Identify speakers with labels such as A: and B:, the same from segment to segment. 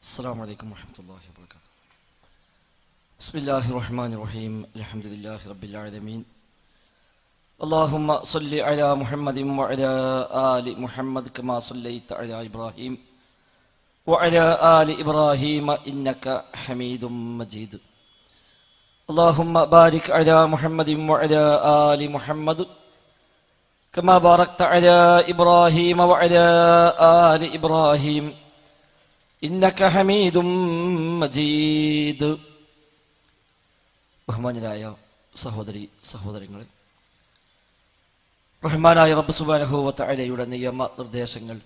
A: السلام عليكم ورحمة الله وبركاته. بسم الله الرحمن الرحيم. الحمد لله رب العالمين. اللهم صل على محمد وعلى آل محمد كما صليت على إبراهيم وعلى آل إبراهيم إنك حميد مجيد. اللهم بارك على محمد وعلى آل محمد كما باركت على إبراهيم وعلى آل إبراهيم إنك حميد مجيد. ബഹുമാന്യരായ സഹോദരങ്ങളെ, റഹ്മാനായ റബ്ബ് സുബ്ഹാനഹു വ തആലയുടെ നിയമ നിർദ്ദേശങ്ങൾ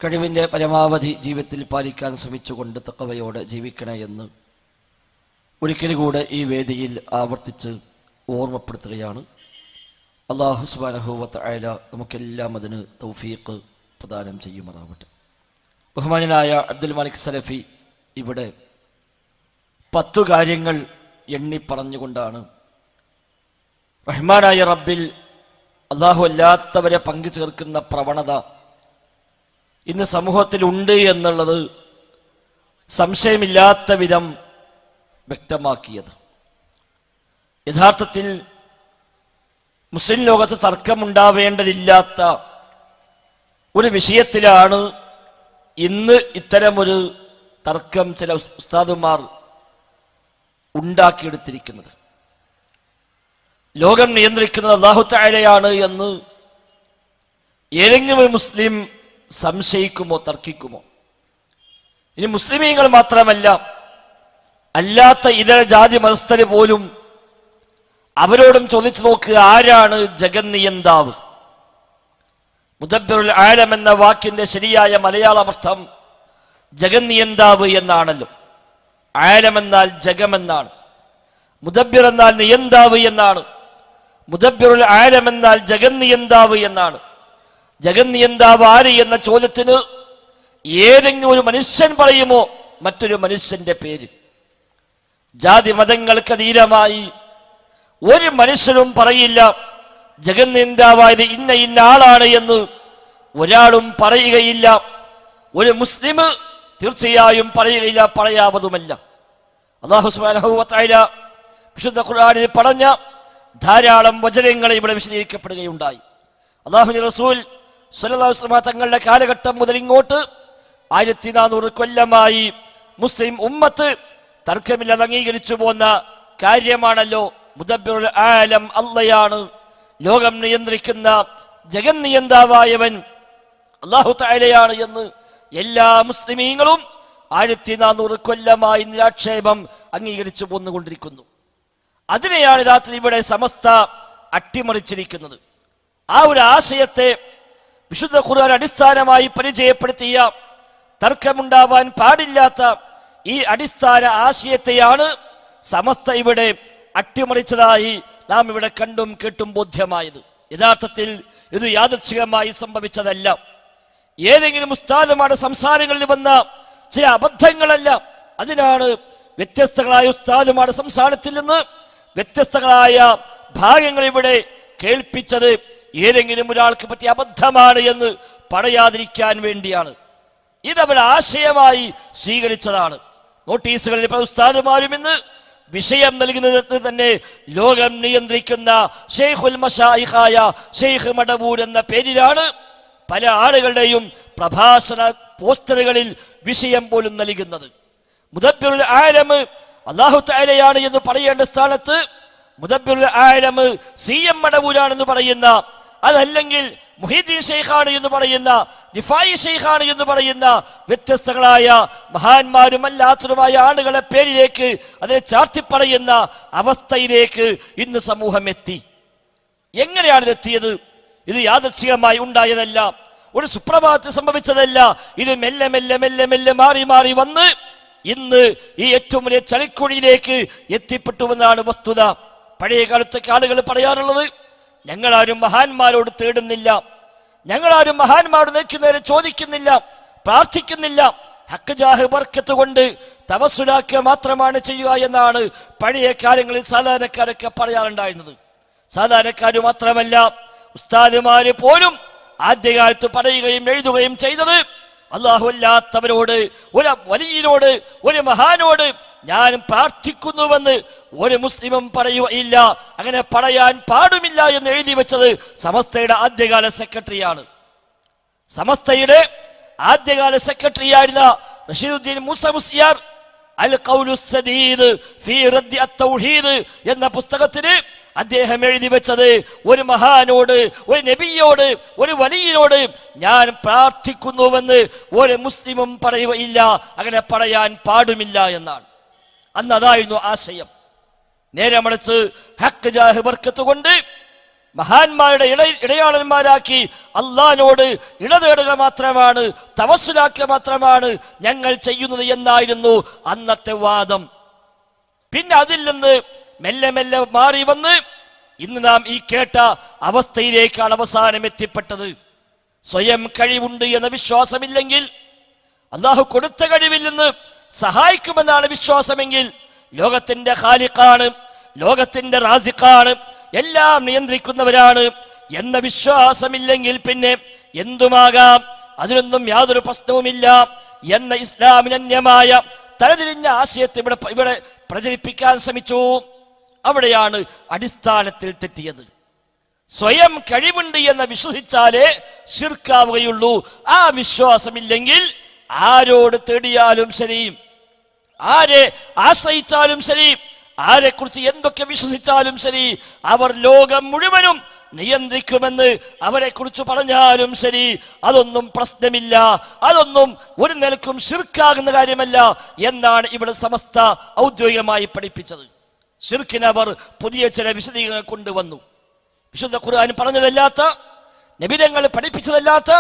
A: കഴിവിൻ്റെ പരമാവധി ജീവിതത്തിൽ പാലിക്കാൻ ശ്രമിച്ചുകൊണ്ട് തഖ്വയോടെ ജീവിക്കണേ എന്ന് ഒരിക്കൽ കൂടെ ഈ വേദിയിൽ ആവർത്തിച്ച് ഓർമ്മപ്പെടുത്തുകയാണ്. അല്ലാഹു സുബ്ഹാനഹു വ തആല നമുക്കെല്ലാം അതിന് തൗഫീഖ് പ്രദാനം ചെയ്യുമാറാവട്ടെ. ബഹുമാന്യനായ അബ്ദുൽ മാലിക് സലഫി ഇവിടെ 10 കാര്യങ്ങൾ എണ്ണി പറഞ്ഞുകൊണ്ടാണ് റഹ്മാനായ റബ്ബിൽ അല്ലാഹു അല്ലാത്തവരെ പങ്കു ചേർക്കുന്ന പ്രവണത ഇന്ന് സമൂഹത്തിൽ ഉണ്ട് എന്നുള്ളത് സംശയമില്ലാത്ത വിധം വ്യക്തമാക്കിയത്. യഥാർത്ഥത്തിൽ മുസ്ലിം ലോകത്ത് തർക്കമുണ്ടാവേണ്ടതില്ലാത്ത ഒരു വിഷയത്തിലാണ് ഇന്ന് ഇത്തരമൊരു തർക്കം ചില ഉസ്താദുമാർ ഉണ്ടാക്കിയെടുത്തിരിക്കുന്നത്. ലോകം നിയന്ത്രിക്കുന്നത് അല്ലാഹു തആലയാണ് എന്ന് ഏതെങ്കിലും ഒരു മുസ്ലിം സംശയിക്കുമോ, തർക്കിക്കുമോ? ഇനി മുസ്ലിമീങ്ങൾ മാത്രമല്ല, അല്ലാത്ത ഇതര ജാതി മതസ്ഥര് പോലും അവരോടും ചോദിച്ചു നോക്കുക, ആരാണ് ജഗന്നിയന്താവ്? മുദബ്ബിറുൽ ആലം എന്ന വാക്കിന്റെ ശരിയായ മലയാള അർത്ഥം ജഗന്നിയന്താവ് എന്നാണല്ലോ. ആലം എന്നാൽ ജഗമെന്നാണ്, മുദബ്ബിർ എന്നാൽ നിയന്താവ് എന്നാണ്. മുദബ്ബിറുൽ ആലം എന്നാൽ ജഗന്നിയന്താവ് എന്നാണ്. ജഗന്നിയന്താവ് ആര് എന്ന ചോദ്യത്തിന് ഏതെങ്കിലും ഒരു മനുഷ്യൻ പറയുമോ മറ്റൊരു മനുഷ്യന്റെ പേര്? ജാതി മതങ്ങൾക്ക് അതീതമായി ഒരു മനുഷ്യനും പറയില്ല ജഗന്നിയന്താവായത് ഇന്ന ഇന്ന ആളാണ് എന്ന് ഒരാളും പറയുകയില്ല. ഒരു മുസ്ലിം തീർച്ചയായും പറയുകയില്ല, പറയാവതുമല്ല. അല്ലാഹു സുബ്ഹാനഹു വ തആല വിശുദ്ധ ഖുർആനിൽ പറഞ്ഞ ധാരാളം വചനങ്ങൾ ഇവിടെ വിശദീകരിക്കപ്പെടുകയുണ്ടായി. അല്ലാഹുവിന്റെ റസൂൽ സ്വല്ലല്ലാഹു അലൈഹി വസല്ലം തങ്ങളുടെ കാലഘട്ടം മുതൽ ഇങ്ങോട്ട് 1400 കൊല്ലമായി മുസ്ലിം ഉമ്മത്ത് തർക്കമില്ലാതെ അംഗീകരിച്ചു പോന്ന കാര്യമാണല്ലോ മുദബ്ബിറുൽ ആലം അല്ലാഹയാണ്. ലോകം നിയന്ത്രിക്കുന്ന ജഗന്നിയന്താവായവൻ അല്ലാഹു തആലയാണ് എന്ന് എല്ലാ മുസ്ലിമീങ്ങളും 1400 കൊല്ലമായി നിരാക്ഷേപം അംഗീകരിച്ചു പോന്നുകൊണ്ടിരിക്കുന്നു. അതിനെയാണ് യഥാർത്ഥത്തിൽ ഇവിടെ സമസ്ത അട്ടിമറിച്ചിരിക്കുന്നത്. ആ ഒരു ആശയത്തെ വിശുദ്ധ ഖുർആൻ അടിസ്ഥാനമായി പരിചയപ്പെടുത്തിയ, തർക്കമുണ്ടാവാൻ പാടില്ലാത്ത ഈ അടിസ്ഥാന ആശയത്തെയാണ് സമസ്ത ഇവിടെ അട്ടിമറിച്ചതായി നാം ഇവിടെ കണ്ടും കേട്ടും ബോധ്യമായത്. യഥാർത്ഥത്തിൽ ഇത് യാദൃച്ഛികമായി സംഭവിച്ചതല്ല. ഏതെങ്കിലും ഉസ്താദുമാരുടെ സംസാരങ്ങളിൽ വന്ന ചില അബദ്ധങ്ങളല്ല. അതിനാണ് വ്യത്യസ്തങ്ങളായ ഉസ്താദുമാരുടെ സംസാരത്തിൽ നിന്ന് വ്യത്യസ്തങ്ങളായ ഭാഗങ്ങൾ ഇവിടെ കേൾപ്പിച്ചത്. ഏതെങ്കിലും ഒരാൾക്ക് പറ്റിയ അബദ്ധമാണ് എന്ന് പറയാതിരിക്കാൻ വേണ്ടിയാണ്. ഇതവർ ആശയമായി സ്വീകരിച്ചതാണ്. നോട്ടീസുകളിൽ പല ഉസ്താദുമാരും ഇന്ന് വിഷയം നൽകുന്നത് തന്നെ ലോകം നിയന്ത്രിക്കുന്ന ഷെയ്ഖുൽ മശായിഖായ ഷെയ്ഖ് മടവൂർ എന്ന പേരിലാണ്. പല ആളുകളുടെയും പ്രഭാഷണ പോസ്റ്ററുകളിൽ വിഷയം പോലും നൽകുന്നത്. മുദബ്ബിറുൽ ആലം അല്ലാഹു തആലയാണ് എന്ന് പറയേണ്ട സ്ഥാനത്ത് മുദബ്ബിറുൽ ആലം CM മടവൂരാണെന്ന് പറയുന്ന, അതല്ലെങ്കിൽ മുഹീദ്ദീൻ ഷെയ്ഖാണ് എന്ന് പറയുന്ന, റിഫായി ഷെയ്ഖാണ് എന്ന് പറയുന്ന വ്യത്യസ്തങ്ങളായ മഹാന്മാരും അല്ലാത്തതുമായ ആളുകളെ പേരിലേക്ക് അതിനെ ചാർത്തിപ്പറയുന്ന അവസ്ഥയിലേക്ക് ഇന്ന് സമൂഹം എത്തി. എങ്ങനെയാണ് ഇതെത്തിയത്? ഇത് യാദൃച്ഛികമായി ഉണ്ടായതല്ല, ഒരു സുപ്രഭാതത്തിൽ സംഭവിച്ചതല്ല. ഇത് മെല്ലെ മെല്ലെ മെല്ലെ മെല്ലെ മാറി മാറി വന്ന് ഇന്ന് ഈ ഏറ്റവും വലിയ ചളിക്കുഴിയിലേക്ക് എത്തിപ്പെട്ടുവെന്നാണ് വസ്തുത. പഴയ കാലത്തൊക്കെ ആളുകൾ പറയാറുള്ളത്, ഞങ്ങളാരും മഹാന്മാരോട് തേടുന്നില്ല, ഞങ്ങളാരും മഹാന്മാരോട് നിൽക്കുന്നവരെ ചോദിക്കുന്നില്ല, പ്രാർത്ഥിക്കുന്നില്ല, ഹക്ക് ജാഹ് ബർക്കത്ത് കൊണ്ട് തവസ്സുലാക്കുക മാത്രമാണ് ചെയ്യുക എന്നാണ് പഴയ കാലങ്ങളിൽ സാധാരണക്കാരൊക്കെ പറയാറുണ്ടായിരുന്നത്. സാധാരണക്കാർ മാത്രമല്ല, ഉസ്താദുമാര് പോലും ആദ്യകാലത്ത് പറയുകയും എഴുതുകയും ചെയ്തത് അല്ലാഹു അല്ലാത്തവരോട്, ഒരു വലിയനോട്, ഒരു മഹാനോട് ഞാൻ പ്രാർത്ഥിക്കുന്നുവെന്ന് ഒരു മുസ്ലിമും പറയുകയില്ല. അങ്ങനെ പറയാൻ പാടുമില്ല എന്ന് എഴുതി വെച്ചത് സമസ്തയുടെ ആദ്യകാല സെക്രട്ടറിയാണ്. സമസ്തയുടെ ആദ്യകാല സെക്രട്ടറിയായിരുന്ന റഷീദുദ്ദീൻ മൂസ മുസ്ലിയാർ അൽ ഖൗലു സദീദ് ഫീ റദ്ദി അത്തൗഹീദ് എന്ന പുസ്തകത്തിന് അദ്ദേഹം എഴുതി വെച്ചത് ഒരു മഹാനോട്, ഒരു നബിയോട്, ഒരു വലിയനോട് ഞാൻ പ്രാർത്ഥിക്കുന്നുവെന്ന് ഒരു മുസ്ലിമും പറയുകയില്ല, അങ്ങനെ പറയാൻ പാടുമില്ല എന്നാണ്. അന്ന് അതായിരുന്നു ആശയം. നേരെ മറിച്ച് ഹക്ക് ജാഹ് ബർക്കത്ത് കൊണ്ട് മഹാന്മാരുടെ ഇടയാളന്മാരാക്കി അള്ളാഹിനോട് ഇടതേടുക മാത്രമാണ്, തവസ്സുലാക്കുക മാത്രമാണ് ഞങ്ങൾ ചെയ്യുന്നത് എന്നായിരുന്നു അന്നത്തെ വാദം. പിന്നെ അതിൽ നിന്ന് മെല്ലെ മെല്ലെ മാറി വന്ന് ഇന്ന് നാം ഈ കേട്ട അവസ്ഥയിലേക്കാണ് അവസാനം എത്തിപ്പെട്ടത്. സ്വയം കഴിവുണ്ട് എന്ന വിശ്വാസമില്ലെങ്കിൽ, അള്ളാഹു കൊടുത്ത കഴിവിൽ നിന്ന് സഹായിക്കുമെന്നാണ് വിശ്വാസമെങ്കിൽ, ലോകത്തിന്റെ ഖാലിഖാണ്, ലോകത്തിന്റെ റാസിഖാണ്, എല്ലാം നിയന്ത്രിക്കുന്നവരാണ് എന്ന വിശ്വാസമില്ലെങ്കിൽ പിന്നെ എന്തുമാകാം, അതിനൊന്നും യാതൊരു പ്രശ്നവുമില്ല എന്ന ഇസ്ലാമിനന്യമായ തലതിരിഞ്ഞ ആശയത്തെ ഇവിടെ പ്രചരിപ്പിക്കാൻ ശ്രമിച്ചു. അവിടെയാണ് അടിസ്ഥാനത്തിൽ തെറ്റിയത്. സ്വയം കഴിവുണ്ട് എന്ന് വിശ്വസിച്ചാലേ ശിർക്കാവുകയുള്ളൂ. ആ വിശ്വാസമില്ലെങ്കിൽ ആരോട് തേടിയാലും ശരി, ആരെ ആശ്രയിച്ചാലും ശരി, ആരെക്കുറിച്ച് എന്തൊക്കെ വിശ്വസിച്ചാലും ശരി, അവർ ലോകം മുഴുവനും നിയന്ത്രിക്കുമെന്ന് അവരെക്കുറിച്ച് പറഞ്ഞാലും ശരി, അതൊന്നും പ്രശ്നമില്ല, അതൊന്നും ഒരു നിലക്കും ശിർക്കാകുന്ന കാര്യമല്ല എന്നാണ് ഇവിടെ സമസ്ത ഔദ്യോഗികമായി പഠിപ്പിച്ചത്. ശിർക്കിന് അവർ പുതിയ ചില വിശദീകരണങ്ങൾ കൊണ്ടുവന്നു. വിശുദ്ധ ഖുർആൻ പറഞ്ഞതല്ലാത്ത, നബിതങ്ങൾ പഠിപ്പിച്ചതല്ലാത്ത,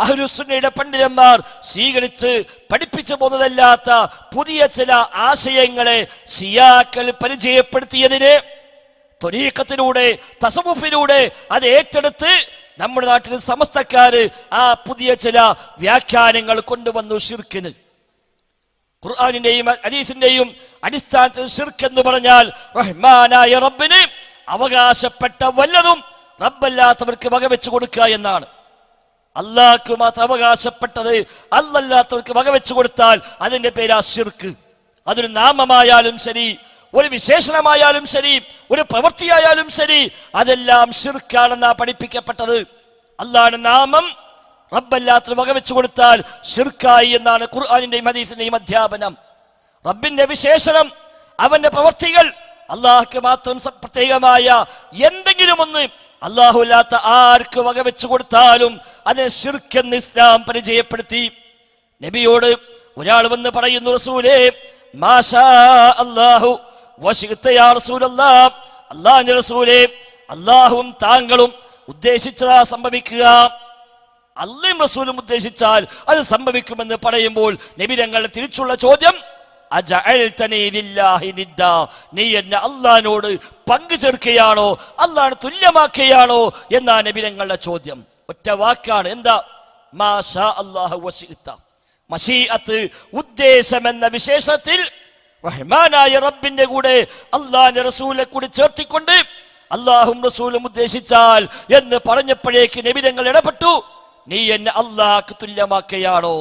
A: അഹ്ലുസുന്നയുടെ പണ്ഡിതന്മാർ സ്വീകരിച്ച് പഠിപ്പിച്ചു പോകുന്നതല്ലാത്ത പുതിയ ചില ആശയങ്ങളെ ഷിയാക്കൾ പരിചയപ്പെടുത്തിയതിന് ത്വരീഖത്തിലൂടെ, തസവുഫിലൂടെ അത് ഏറ്റെടുത്ത് നമ്മുടെ നാട്ടിൽ സമസ്തക്കാര് ആ പുതിയ ചില വ്യാഖ്യാനങ്ങൾ കൊണ്ടുവന്നു ശിർക്കിന്. ഖുർആനിന്റെയും ഹദീസിന്റെയും അടിസ്ഥാനത്തിൽ ശിർക്ക് എന്ന് പറഞ്ഞാൽ റഹ്മാനായ റബ്ബിന് അവകാശപ്പെട്ട വല്ലതും റബ്ബല്ലാത്തവർക്ക് വകവെച്ചു കൊടുക്കുക എന്നാണ്. അള്ളാഹ്ക്ക് മാത്രം അവകാശപ്പെട്ടത് അല്ലാത്തവർക്ക് വകവെച്ചു കൊടുത്താൽ അതിന്റെ പേരാ ശിർക്ക്. അതൊരു നാമമായാലും ശരി, ഒരു വിശേഷണമായാലും ശരി, ഒരു പ്രവൃത്തിയായാലും ശരി, അതെല്ലാം ശിർക്കാണെന്നാ പഠിപ്പിക്കപ്പെട്ടത്. അള്ളാഹുവിന്റെ നാമം റബ്ബല്ലാത്തവർ വകവെച്ചു കൊടുത്താൽ ശിർക്കായി എന്നാണ് ഖുർആനിന്റെയും ഹദീസിന്റെയും അധ്യാപനം. റബ്ബിന്റെ വിശേഷണം, അവന്റെ പ്രവൃത്തികൾ, അള്ളാഹ്ക്ക് മാത്രം പ്രത്യേകമായ എന്തെങ്കിലും ഒന്ന് അള്ളാഹു അല്ലാത്ത ആർക്ക് വകവെച്ചു കൊടുത്താലും അതിനെ ശിർക്കെന്ന് ഇസ്ലാം പരിചയപ്പെടുത്തി. നബിയോട് ഒരാൾ വന്ന് പറയുന്നു, റസൂലേ മാഷാ അല്ലാഹു വശിഅ്ത യാ റസൂലല്ലാഹ്, അല്ലാഹുവിന്റെ റസൂലേ അള്ളാഹുവും താങ്കളും ഉദ്ദേശിച്ചതാ സംഭവിക്കുക. അള്ളയും റസൂലും ഉദ്ദേശിച്ചാൽ അത് സംഭവിക്കുമെന്ന് പറയുമ്പോൾ നബി തങ്ങളുടെ തിരിച്ചുള്ള ചോദ്യം, നീ എന്നെ അള്ളാഹിനോട് പങ്കു ചേർക്കുകയാണോ, അള്ളാഹിനെ തുല്യമാക്കുകയാണോ എന്നാണ് നബി തങ്ങളുടെ ചോദ്യം. ഒറ്റ വാക്കാണ്, എന്താ? മാഷാ അല്ലാഹു വശിഅ്ത. മശീഅത്ത്, ഉദ്ദേശം എന്ന വിശേഷത്തിൽ റഹ്മാനായ റബ്ബിന്റെ കൂടെ അള്ളാഹിന്റെ റസൂലിനെ കൂടി ചേർത്തിക്കൊണ്ട് അള്ളാഹും റസൂലും ഉദ്ദേശിച്ചാൽ എന്ന് പറഞ്ഞപ്പോഴേക്ക് നബി തങ്ങൾ ഇടപെട്ടു, നീ എന്നെ അള്ളാഹ്ക്ക് തുല്യമാക്കുകയാണോ,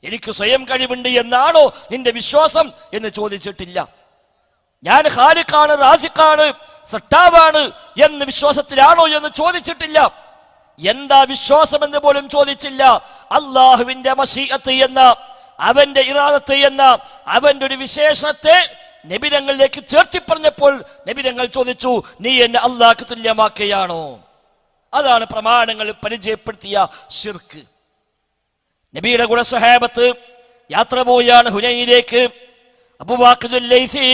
A: എനിക്ക് സ്വയം കഴിവുണ്ട് എന്നാണോ നിന്റെ വിശ്വാസം എന്ന് ചോദിച്ചിട്ടില്ല. ഞാൻ ഖാലിഖാണ്, റാസിഖാണ്, സട്ടാവാണ് എന്ന വിശ്വാസത്തിലാണോ എന്ന് ചോദിച്ചിട്ടില്ല. എന്താ വിശ്വാസം എന്ന് പോലും ചോദിച്ചില്ല. അള്ളാഹുവിന്റെ മശീഅത്ത് എന്ന, അവന്റെ ഇറാദത്ത് എന്ന അവന്റെ ഒരു വിശേഷത്തെ നബിതങ്ങളിലേക്ക് ചേർത്തി പറഞ്ഞപ്പോൾ നബിതങ്ങൾ ചോദിച്ചു, നീ എന്നെ അള്ളാഹ്ക്ക് തുല്യമാക്കുകയാണോ? അതാണ് പ്രമാണങ്ങൾ പരിചയപ്പെടുത്തിയ ശിർക്ക്. നബിയുടെ കൂടെ സ്വഹാബത്ത് യാത്ര പോയാണ് ഹുനൈനിലേക്ക്. അബൂ വാഖിദുൽ ലൈസി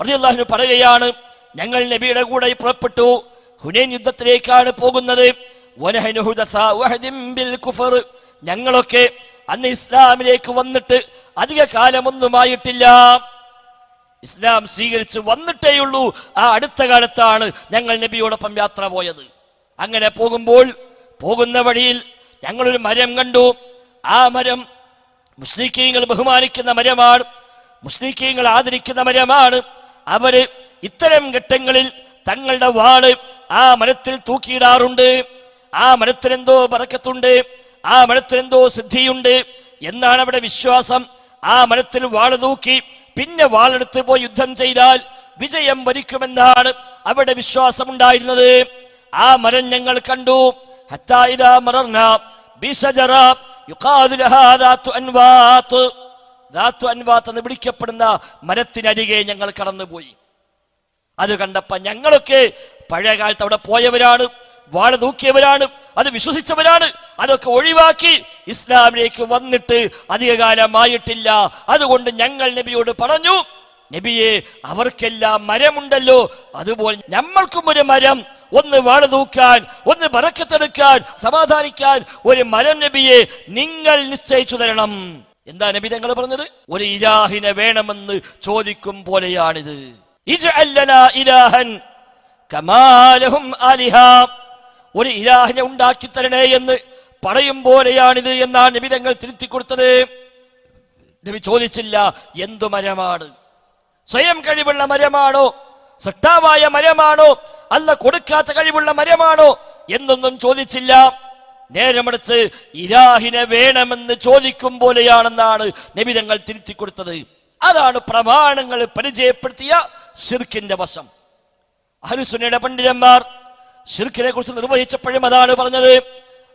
A: റളിയല്ലാഹു അൻഹു പറയുകയാണ്, ഞങ്ങൾ നബിയുടെ കൂടെ പുറപ്പെട്ടു, ഹുനൈൻ യുദ്ധത്തിലേക്കാണ് പോകുന്നത്. ഞങ്ങളൊക്കെ അന്ന് ഇസ്ലാമിലേക്ക് വന്നിട്ട് അധിക കാലമൊന്നുമായിട്ടില്ല, ഇസ്ലാം സ്വീകരിച്ച് വന്നിട്ടേയുള്ളൂ. ആ അടുത്ത കാലത്താണ് ഞങ്ങൾ നബിയോടൊപ്പം യാത്ര പോയത്. അങ്ങനെ പോകുന്ന വഴിയിൽ ഞങ്ങളൊരു മരം കണ്ടു. ആ മരം മുസ്ലിക്കീങ്ങൾ ബഹുമാനിക്കുന്ന മരമാണ്, മുസ്ലിക്കീങ്ങൾ ആദരിക്കുന്ന മരമാണ്. അവര് ഇത്തരം ഘട്ടങ്ങളിൽ തങ്ങളുടെ വാള് ആ മരത്തിൽ തൂക്കിയിടാറുണ്ട്. ആ മരത്തിനെന്തോ ബറക്കത്തുണ്ട്. ആ മരത്തിൽ എന്തോ സിദ്ധിയുണ്ട് എന്നാണ് അവിടെ വിശ്വാസം. ആ മരത്തിൽ വാള് തൂക്കി പിന്നെ വാളെടുത്ത് പോയി യുദ്ധം ചെയ്താൽ വിജയം വരിക്കുമെന്നാണ് അവിടെ വിശ്വാസമുണ്ടായിരുന്നത്. ആ മരം ഞങ്ങൾ കണ്ടു. ഹത്താ ഇദാ മറർനാ ബിശജറ യുഖാദു ലഹാ ദാതു അൻവാത്ത്, ദാതു അൻവാത്ത് എന്ന് വിളിക്കപ്പെടുന്ന മരത്തിനരികെ ഞങ്ങൾ കടന്നുപോയി. അത് കണ്ടപ്പോ ഞങ്ങളൊക്കെ പഴയ കാലത്ത് അവിടെ പോയവരാണ്, വാള് തൂക്കിയവരാണ്, അത് വിശ്വസിച്ചവരാണ്. അതൊക്കെ ഒഴിവാക്കി ഇസ്ലാമിലേക്ക് വന്നിട്ട് അധികകാലമായിട്ടില്ല. അതുകൊണ്ട് ഞങ്ങൾ നബിയോട് പറഞ്ഞു, നബിയെ അവർക്കെല്ലാം മരമുണ്ടല്ലോ, അതുപോലെ നമ്മൾക്കും ഒരു മരം, ഒന്ന് വാള് തൂക്കാൻ, ഒന്ന് ബറക്കത്തെടുക്കാൻ, സമാധാനിക്കാൻ ഒരു മരം നബിയെ നിങ്ങൾ നിശ്ചയിച്ചു തരണം. എന്താ നബി തങ്ങൾ പറഞ്ഞത്? ഒരു ഇലാഹിനെ വേണമെന്ന് ചോദിക്കും പോലെയാണിത്. ഇജ്അൽ ലനാ ഇലാഹൻ കമാ ലഹും ആലിഹ, ഒരു ഇലാഹിനെ ഉണ്ടാക്കി തരണേ എന്ന് പറയും പോലെയാണിത് എന്നാണ് നബി തങ്ങൾ തിരുത്തി കൊടുത്തത്. നബി ചോദിച്ചില്ല എന്തു മരമാണ്, സ്വയം കഴിവുള്ള മരമാണോ, സട്ടാവായ മരമാണോ, അല്ല കൊടുക്കാത്ത കഴിവുള്ള മരമാണോ എന്നൊന്നും ചോദിച്ചില്ല. നേരെ മറിച്ച് ഇലാഹിനെ വേണമെന്ന് ചോദിക്കും പോലെയാണെന്നാണ് നബി തങ്ങൾ തിരുത്തി കൊടുത്തത്. അതാണ് പ്രമാണങ്ങൾ പരിചയപ്പെടുത്തിയ ശിർക്കിന്റെ വശം. അഹ്ലുസുന്നയുടെ പണ്ഡിതന്മാർ ശിർക്കിനെ കുറിച്ച് നിർവഹിച്ചപ്പോഴും അതാണ് പറഞ്ഞത്.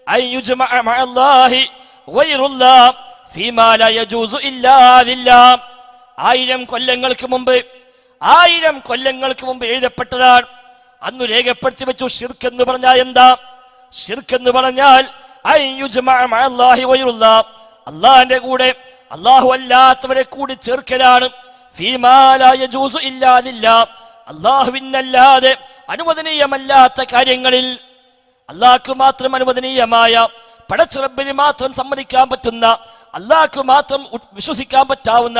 A: അയ്യുജ്മഅ മഅല്ലാഹി ഗൈറുല്ലാഹ് ഫീമാ ലാ യജൂസു ഇല്ലാ ലില്ലാഹ്. 1000 കൊല്ലങ്ങൾക്ക് മുമ്പ് എഴുതപ്പെട്ടതാണ്. അന്ന് രേഖപ്പെടുത്തി വെച്ചു. ശിർക്ക് എന്ന് പറഞ്ഞാൽ എന്താ? ശിർക്ക് എന്ന് പറഞ്ഞാൽ അയ്യുജ്മഅ മഅല്ലാഹി ഗൈറുല്ലാഹ്, അല്ലാഹുവിന്റെ കൂടെ അല്ലാഹു അല്ലാത്തവരെ കൂടി ചേർക്കലാണ്. ഫീമാ ലാ യജൂസു ഇല്ലാ ലില്ലാഹ്, അല്ലാഹുവിനല്ലാതെ അനുവദനീയമല്ലാത്ത കാര്യങ്ങളിൽ, അല്ലാഹുക്ക് മാത്രം അനുവദനീയമായ, പടച്ചറബ്ബിന് മാത്രം സമ്മതിക്കാൻ പറ്റുന്ന, അല്ലാഹുക്ക് മാത്രം വിശ്വസിക്കാൻ പറ്റാവുന്ന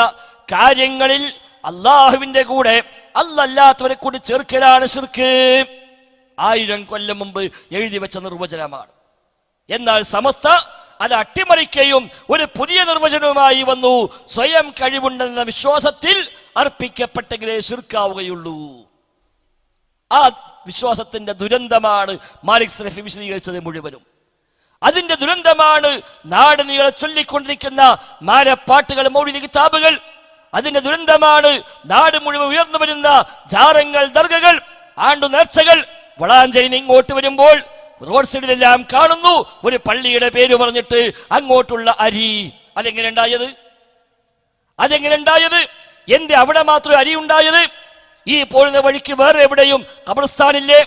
A: കാര്യങ്ങളിൽ അല്ലാഹുവിന്റെ കൂടെ അല്ലാത്തവരെ കൂടി ചേർക്കലാണ് ശിർക്ക്. 1000 കൊല്ലം മുമ്പ് എഴുതി വെച്ച നിർവചനമാണ്. എന്നാൽ സമസ്ത അത് അട്ടിമറിക്കുകയും ഒരു പുതിയ നിർവചനവുമായി വന്നു. സ്വയം കഴിവുണ്ടെന്ന വിശ്വാസത്തിൽ അർപ്പിക്കപ്പെട്ടെങ്കിലേ ശിർക്കാവുകയുള്ളൂ. ആ വിശ്വാസത്തിന്റെ ദുരന്തമാണ് മാലിക് സലഫി വിശദീകരിച്ചത് മുഴുവനും. അതിന്റെ ദുരന്തമാണ് നാട് നീളെ ചൊല്ലിക്കൊണ്ടിരിക്കുന്ന മാലപ്പാട്ടുകൾ, മൗലിദ് കിതാബുകൾ. അതിന്റെ ദുരന്തമാണ് നാട് മുഴുവൻ ഉയർന്നു വരുന്ന ജാറങ്ങൾ, ദർഗകൾ, ആണ്ടു നേർച്ചകൾ. വളാഞ്ചേരി ഇങ്ങോട്ട് വരുമ്പോൾ റോഡ് സൈഡിലെല്ലാം കാണുന്നു ഒരു പള്ളിയുടെ പേര് പറഞ്ഞിട്ട് അങ്ങോട്ടുള്ള അരി. അതെങ്ങനെ ഉണ്ടായത്? എന്റെ അവിടെ മാത്രം അരി ഉണ്ടായത്? ഈ പോകുന്ന വഴിക്ക് വേറെ എവിടെയും ഖബർസ്ഥാനില്ലേ?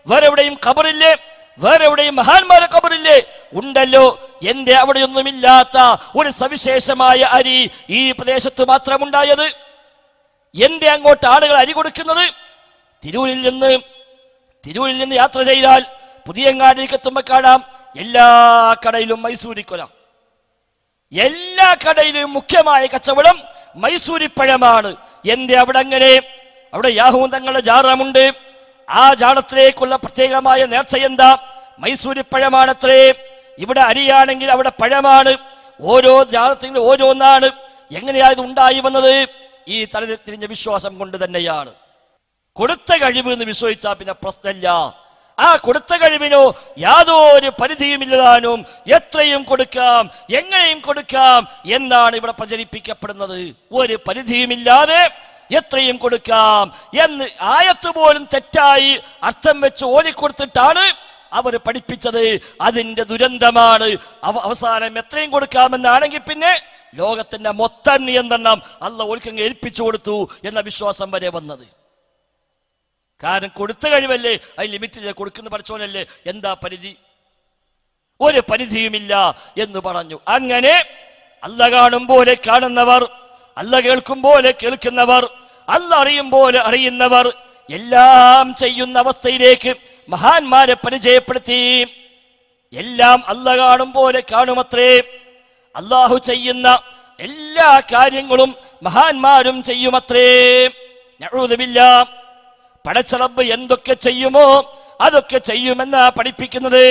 A: വേറെ എവിടെയും ഖബറില്ലേ? വേറെ എവിടെയും മഹാന്മാരെ ഖബറില്ലേ? ഉണ്ടല്ലോ. എന്റെ അവിടെയൊന്നുമില്ലാത്ത ഒരു സവിശേഷമായ അരി ഈ പ്രദേശത്ത് മാത്രമുണ്ടായത്? എന്റെ അങ്ങോട്ട് ആളുകൾ അരി കൊടുക്കുന്നത്? തിരൂരിൽ നിന്ന് യാത്ര ചെയ്താൽ പുതിയങ്ങാടിക്ക് എത്തുമ്പോൾ കാണാം എല്ലാ കടയിലും മൈസൂരിക്കൊല. എല്ലാ കടയിലും മുഖ്യമായ കച്ചവടം മൈസൂരിപ്പഴമാണ്. എന്റെ അവിടെ അങ്ങനെ? അവിടെ യാഹൂ തങ്ങളുടെ ജാറമുണ്ട്. ആ ജാറത്തിലേക്കുള്ള പ്രത്യേകമായ നേർച്ച എന്താ? മൈസൂരിപ്പഴമാണത്രേ. ഇവിടെ അരിയാണെങ്കിൽ അവിടെ പഴമാണ്. ഓരോ ജാറത്തിലും ഓരോന്നാണ്. എങ്ങനെയാ ഇത് ഉണ്ടായി വന്നത്? ഈ തലതിരിഞ്ഞ വിശ്വാസം കൊണ്ട് തന്നെയാണ്. കൊടുത്ത കഴിവ് എന്ന് വിശ്വസിച്ചാൽ പിന്നെ പ്രശ്നമില്ല. ആ കൊടുത്ത കഴിവിനോ യാതൊരു പരിധിയുമില്ലതാനും എത്രയും കൊടുക്കാം, എങ്ങനെയും കൊടുക്കാം എന്നാണ് ഇവിടെ പ്രചരിപ്പിക്കപ്പെടുന്നത്. ഒരു പരിധിയുമില്ലാതെ എത്രയും കൊടുക്കാം എന്ന് ആയത്ത് പോലും തെറ്റായി അർത്ഥം വെച്ച് ഓതിക്കൊടുത്തിട്ടാണ് അവർ പഠിപ്പിച്ചത്. അതിന്റെ ദുരന്തമാണ്. അവസാനം എത്രയും കൊടുക്കാമെന്നാണെങ്കിൽ പിന്നെ ലോകത്തിന്റെ മൊത്തം നിയന്ത്രണം അല്ലാഹു ഓൽക്കങ്ങ് ഏൽപ്പിച്ചു കൊടുത്തു എന്ന വിശ്വാസം വരെ വന്നത്. കാരണം കൊടുത്ത കഴിവല്ലേ, അത് ലിമിറ്റില്ല, കൊടുക്കുന്ന പഠിച്ചോനല്ലേ, എന്താ പരിധി? ഒരു പരിധിയുമില്ല എന്ന് പറഞ്ഞു. അങ്ങനെ അല്ല കാണും പോലെ കാണുന്നവർ, അല്ല കേൾക്കും പോലെ കേൾക്കുന്നവർ, അല്ല അറിയും പോലെ അറിയുന്നവർ എല്ലാം ചെയ്യുന്ന അവസ്ഥയിലേക്ക് മഹാന്മാരെ പരിചയപ്പെടുത്തി. എല്ലാം അല്ല കാണും പോലെ കാണുമത്രേ. അല്ലാഹു ചെയ്യുന്ന എല്ലാ കാര്യങ്ങളും മഹാന്മാരും ചെയ്യുമത്രേ. നഊദു ബില്ലാഹ്. പടച്ചറബ്ബ് എന്തൊക്കെ ചെയ്യുമോ അതൊക്കെ ചെയ്യുമെന്നാ പഠിപ്പിക്കുന്നത്.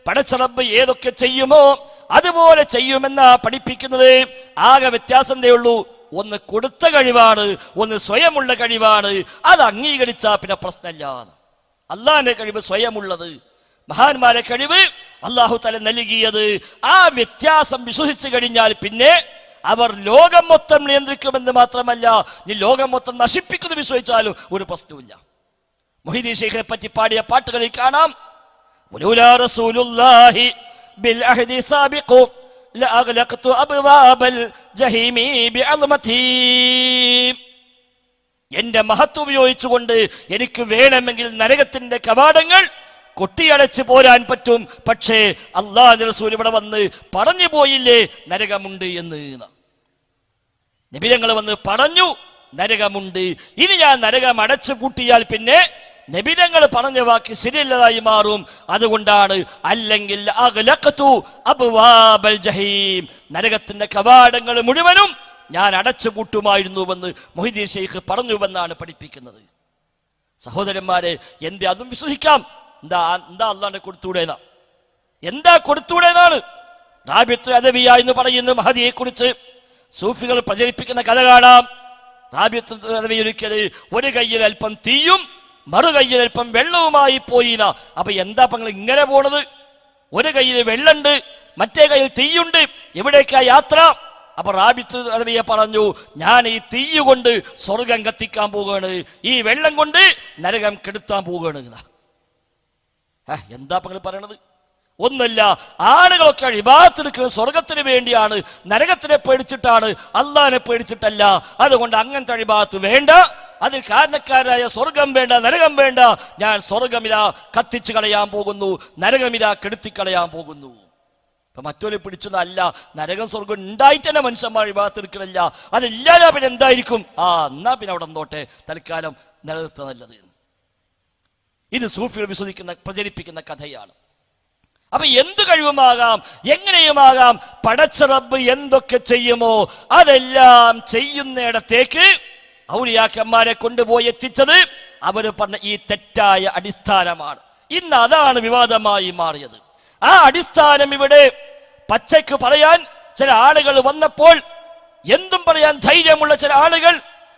A: പടച്ചറബ്ബ് ഏതൊക്കെ ചെയ്യുമോ അതുപോലെ ചെയ്യുമെന്നാ പഠിപ്പിക്കുന്നത്. ആകെ വ്യത്യാസം എന്തേ ഉള്ളൂ? ഒന്ന് കൊടുത്ത കഴിവാണ്, ഒന്ന് സ്വയമുള്ള കഴിവാണ്. അത് അംഗീകരിച്ചാ പിന്നെ പ്രശ്നമില്ല. അള്ളാഹിന്റെ കഴിവ് സ്വയമുള്ളത്, മഹാന്മാരെ കഴിവ് അല്ലാഹു തആല നൽകിയത്. ആ വ്യത്യാസം വിശ്വസിച്ചു കഴിഞ്ഞാൽ പിന്നെ അവർ ലോകം മൊത്തം നിയന്ത്രിക്കുമെന്ന് മാത്രമല്ല, നീ ലോകം മൊത്തം നശിപ്പിക്കുന്നു വിശ്വസിച്ചാലും ഒരു പ്രശ്നവുമില്ല. മുഹീദ്ദീൻ ശൈഖിനെ പറ്റി പാടിയ പാട്ടുകളിൽ കാണാം, വലൗലാ റസൂലുള്ളാഹി ബിൽ അഹ്ദി സാബിഖു ലഅഗ്ലഖ്തു അബ്വാബൽ ജഹീമി ബിഅൽമതി. എന്റെ മഹത്വം ഉപയോഗിച്ചുകൊണ്ട് എനിക്ക് വേണമെങ്കിൽ നരകത്തിന്റെ കവാടങ്ങൾ കൊട്ടിയടച്ച് പോരാൻ പറ്റും. പക്ഷേ അല്ലാഹുവിന്റെ റസൂൽ ഇവിടെ വന്ന് പറഞ്ഞു പോയില്ലേ നരകമുണ്ട് എന്ന്. നബി തങ്ങൾ വന്ന് പറഞ്ഞു നരകമുണ്ട്. ഇനി ഞാൻ നരകം അടച്ചു പൂട്ടിയാൽ പിന്നെ നബി തങ്ങൾ പറഞ്ഞ വാക്ക് ശരിയല്ലതായി മാറും. അതുകൊണ്ടാണ് അല്ലെങ്കിൽ അഗ്ലഖ്തു അബ്വാബൽ ജഹീം, നരകത്തിന്റെ കവാടങ്ങൾ മുഴുവനും ഞാൻ അടച്ചു പൂട്ടുമായിരുന്നുവെന്ന് മുഹീദ്ദീൻ ശൈഖ് പറഞ്ഞുവെന്നാണ് പഠിപ്പിക്കുന്നത്. സഹോദരന്മാരെ, എന്റെ അതും വിശ്വസിക്കാം. എന്താ അല്ലാഹുവിനെ കൊടുത്തൂടേന്നാ, എന്താ കൊടുത്തൂടേന്നാണ്. റാബിഅത്തുൽ അദവിയ്യ എന്ന് പറയുന്ന മഹദിയെ കുറിച്ച് സൂഫികൾ പ്രചരിപ്പിക്കുന്ന കഥ കാണാം. റാബിഅത്തുൽ അദവിയ്യ ഒരിക്കൽ ഒരു കയ്യിൽ അല്പം തീയും മറു കയ്യിൽ അല്പം വെള്ളവുമായി പോയിന. അപ്പൊ എന്താ നിങ്ങൾ ഇങ്ങനെ പോണത്? ഒരു കയ്യിൽ വെള്ളമുണ്ട്, മറ്റേ കയ്യിൽ തീയുണ്ട്, എവിടേക്കാ യാത്ര? അപ്പൊ റാബിഅത്തുൽ അദവിയ്യ പറഞ്ഞു, ഞാൻ ഈ തീ കൊണ്ട് സ്വർഗം കത്തിക്കാൻ പോവുകയാണ്, ഈ വെള്ളം കൊണ്ട് നരകം കെടുത്താൻ പോവുകയാണ്. എന്താ നിങ്ങൾ പറയണത്? ഒന്നല്ല, ആളുകളൊക്കെ ഇബാദത്തെടുക്കുന്നത് സ്വർഗത്തിന് വേണ്ടിയാണ്, നരകത്തിനെ പേടിച്ചിട്ടാണ്, അള്ളാഹിനെ പേടിച്ചിട്ടല്ല. അതുകൊണ്ട് അങ്ങനത്തെ ഇബാദത്ത് വേണ്ട, അതിൽ കാരണക്കാരായ സ്വർഗം വേണ്ട, നരകം വേണ്ട. ഞാൻ സ്വർഗമിതാ കത്തിച്ചു കളയാൻ പോകുന്നു, നരകമിതാ കെടുത്തിക്കളയാൻ പോകുന്നു. അപ്പൊ മറ്റൊരു പിടിച്ചതല്ല, നരകം സ്വർഗം ഉണ്ടായിട്ട് തന്നെ മനുഷ്യന്മാർ ഇബാദത്തെടുക്കണില്ല. അതില്ലാതെ പിന്നെ എന്തായിരിക്കും? എന്നാ പിന്നെ അവിടെ നോട്ടെ, തൽക്കാലം നിലനിർത്ത നല്ലത്. ഇത് സൂഫികൾ വിശ്വസിക്കുന്ന പ്രചരിപ്പിക്കുന്ന കഥയാണ്. അപ്പൊ എന്ത് കഴിവുമാകാം, എങ്ങനെയുമാകാം, പടച്ച റബ്ബ് എന്തൊക്കെ ചെയ്യുമോ അതെല്ലാം ചെയ്യുന്നിടത്തേക്ക് ഔലിയാക്കന്മാരെ കൊണ്ടുപോയി എത്തിച്ചത് അവര് പറഞ്ഞ ഈ തെറ്റായ അടിസ്ഥാനമാണ്. ഇന്ന് അതാണ് വിവാദമായി മാറിയത്. ആ അടിസ്ഥാനം ഇവിടെ പച്ചയ്ക്ക് പറയാൻ ചില ആളുകൾ വന്നപ്പോൾ, എന്തും പറയാൻ ധൈര്യമുള്ള ചില ആളുകൾ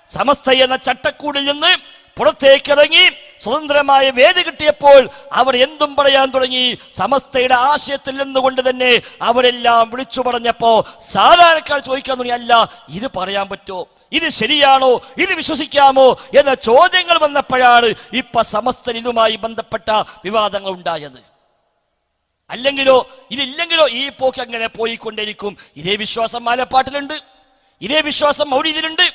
A: സമസ്ത എന്ന ചട്ടക്കൂടിൽ നിന്ന് പുറത്തേക്കിറങ്ങി സ്വതന്ത്രമായ വേദി കിട്ടിയപ്പോൾ അവർ എന്തും പറയാൻ തുടങ്ങി. സമസ്തയുടെ ആശയത്തിൽ നിന്നുകൊണ്ട് തന്നെ അവരെല്ലാം വിളിച്ചു പറഞ്ഞപ്പോ സാധാരണക്കാർ ചോദിക്കാൻ തുടങ്ങി, അല്ല ഇത് പറയാൻ പറ്റുമോ, ഇത് ശരിയാണോ, ഇത് വിശ്വസിക്കാമോ എന്ന ചോദ്യങ്ങൾ വന്നപ്പോഴാണ് ഇപ്പൊ സമസ്ത ഇതുമായി ബന്ധപ്പെട്ട വിവാദങ്ങൾ ഉണ്ടായത്. അല്ലെങ്കിലോ ഇതില്ലെങ്കിലോ ഈ പോക്ക് അങ്ങനെ പോയിക്കൊണ്ടിരിക്കും. ഇതേ വിശ്വാസം മാലപ്പാട്ടിലുണ്ട്, ഇതേ വിശ്വാസം മൗലിദിലുണ്ട്,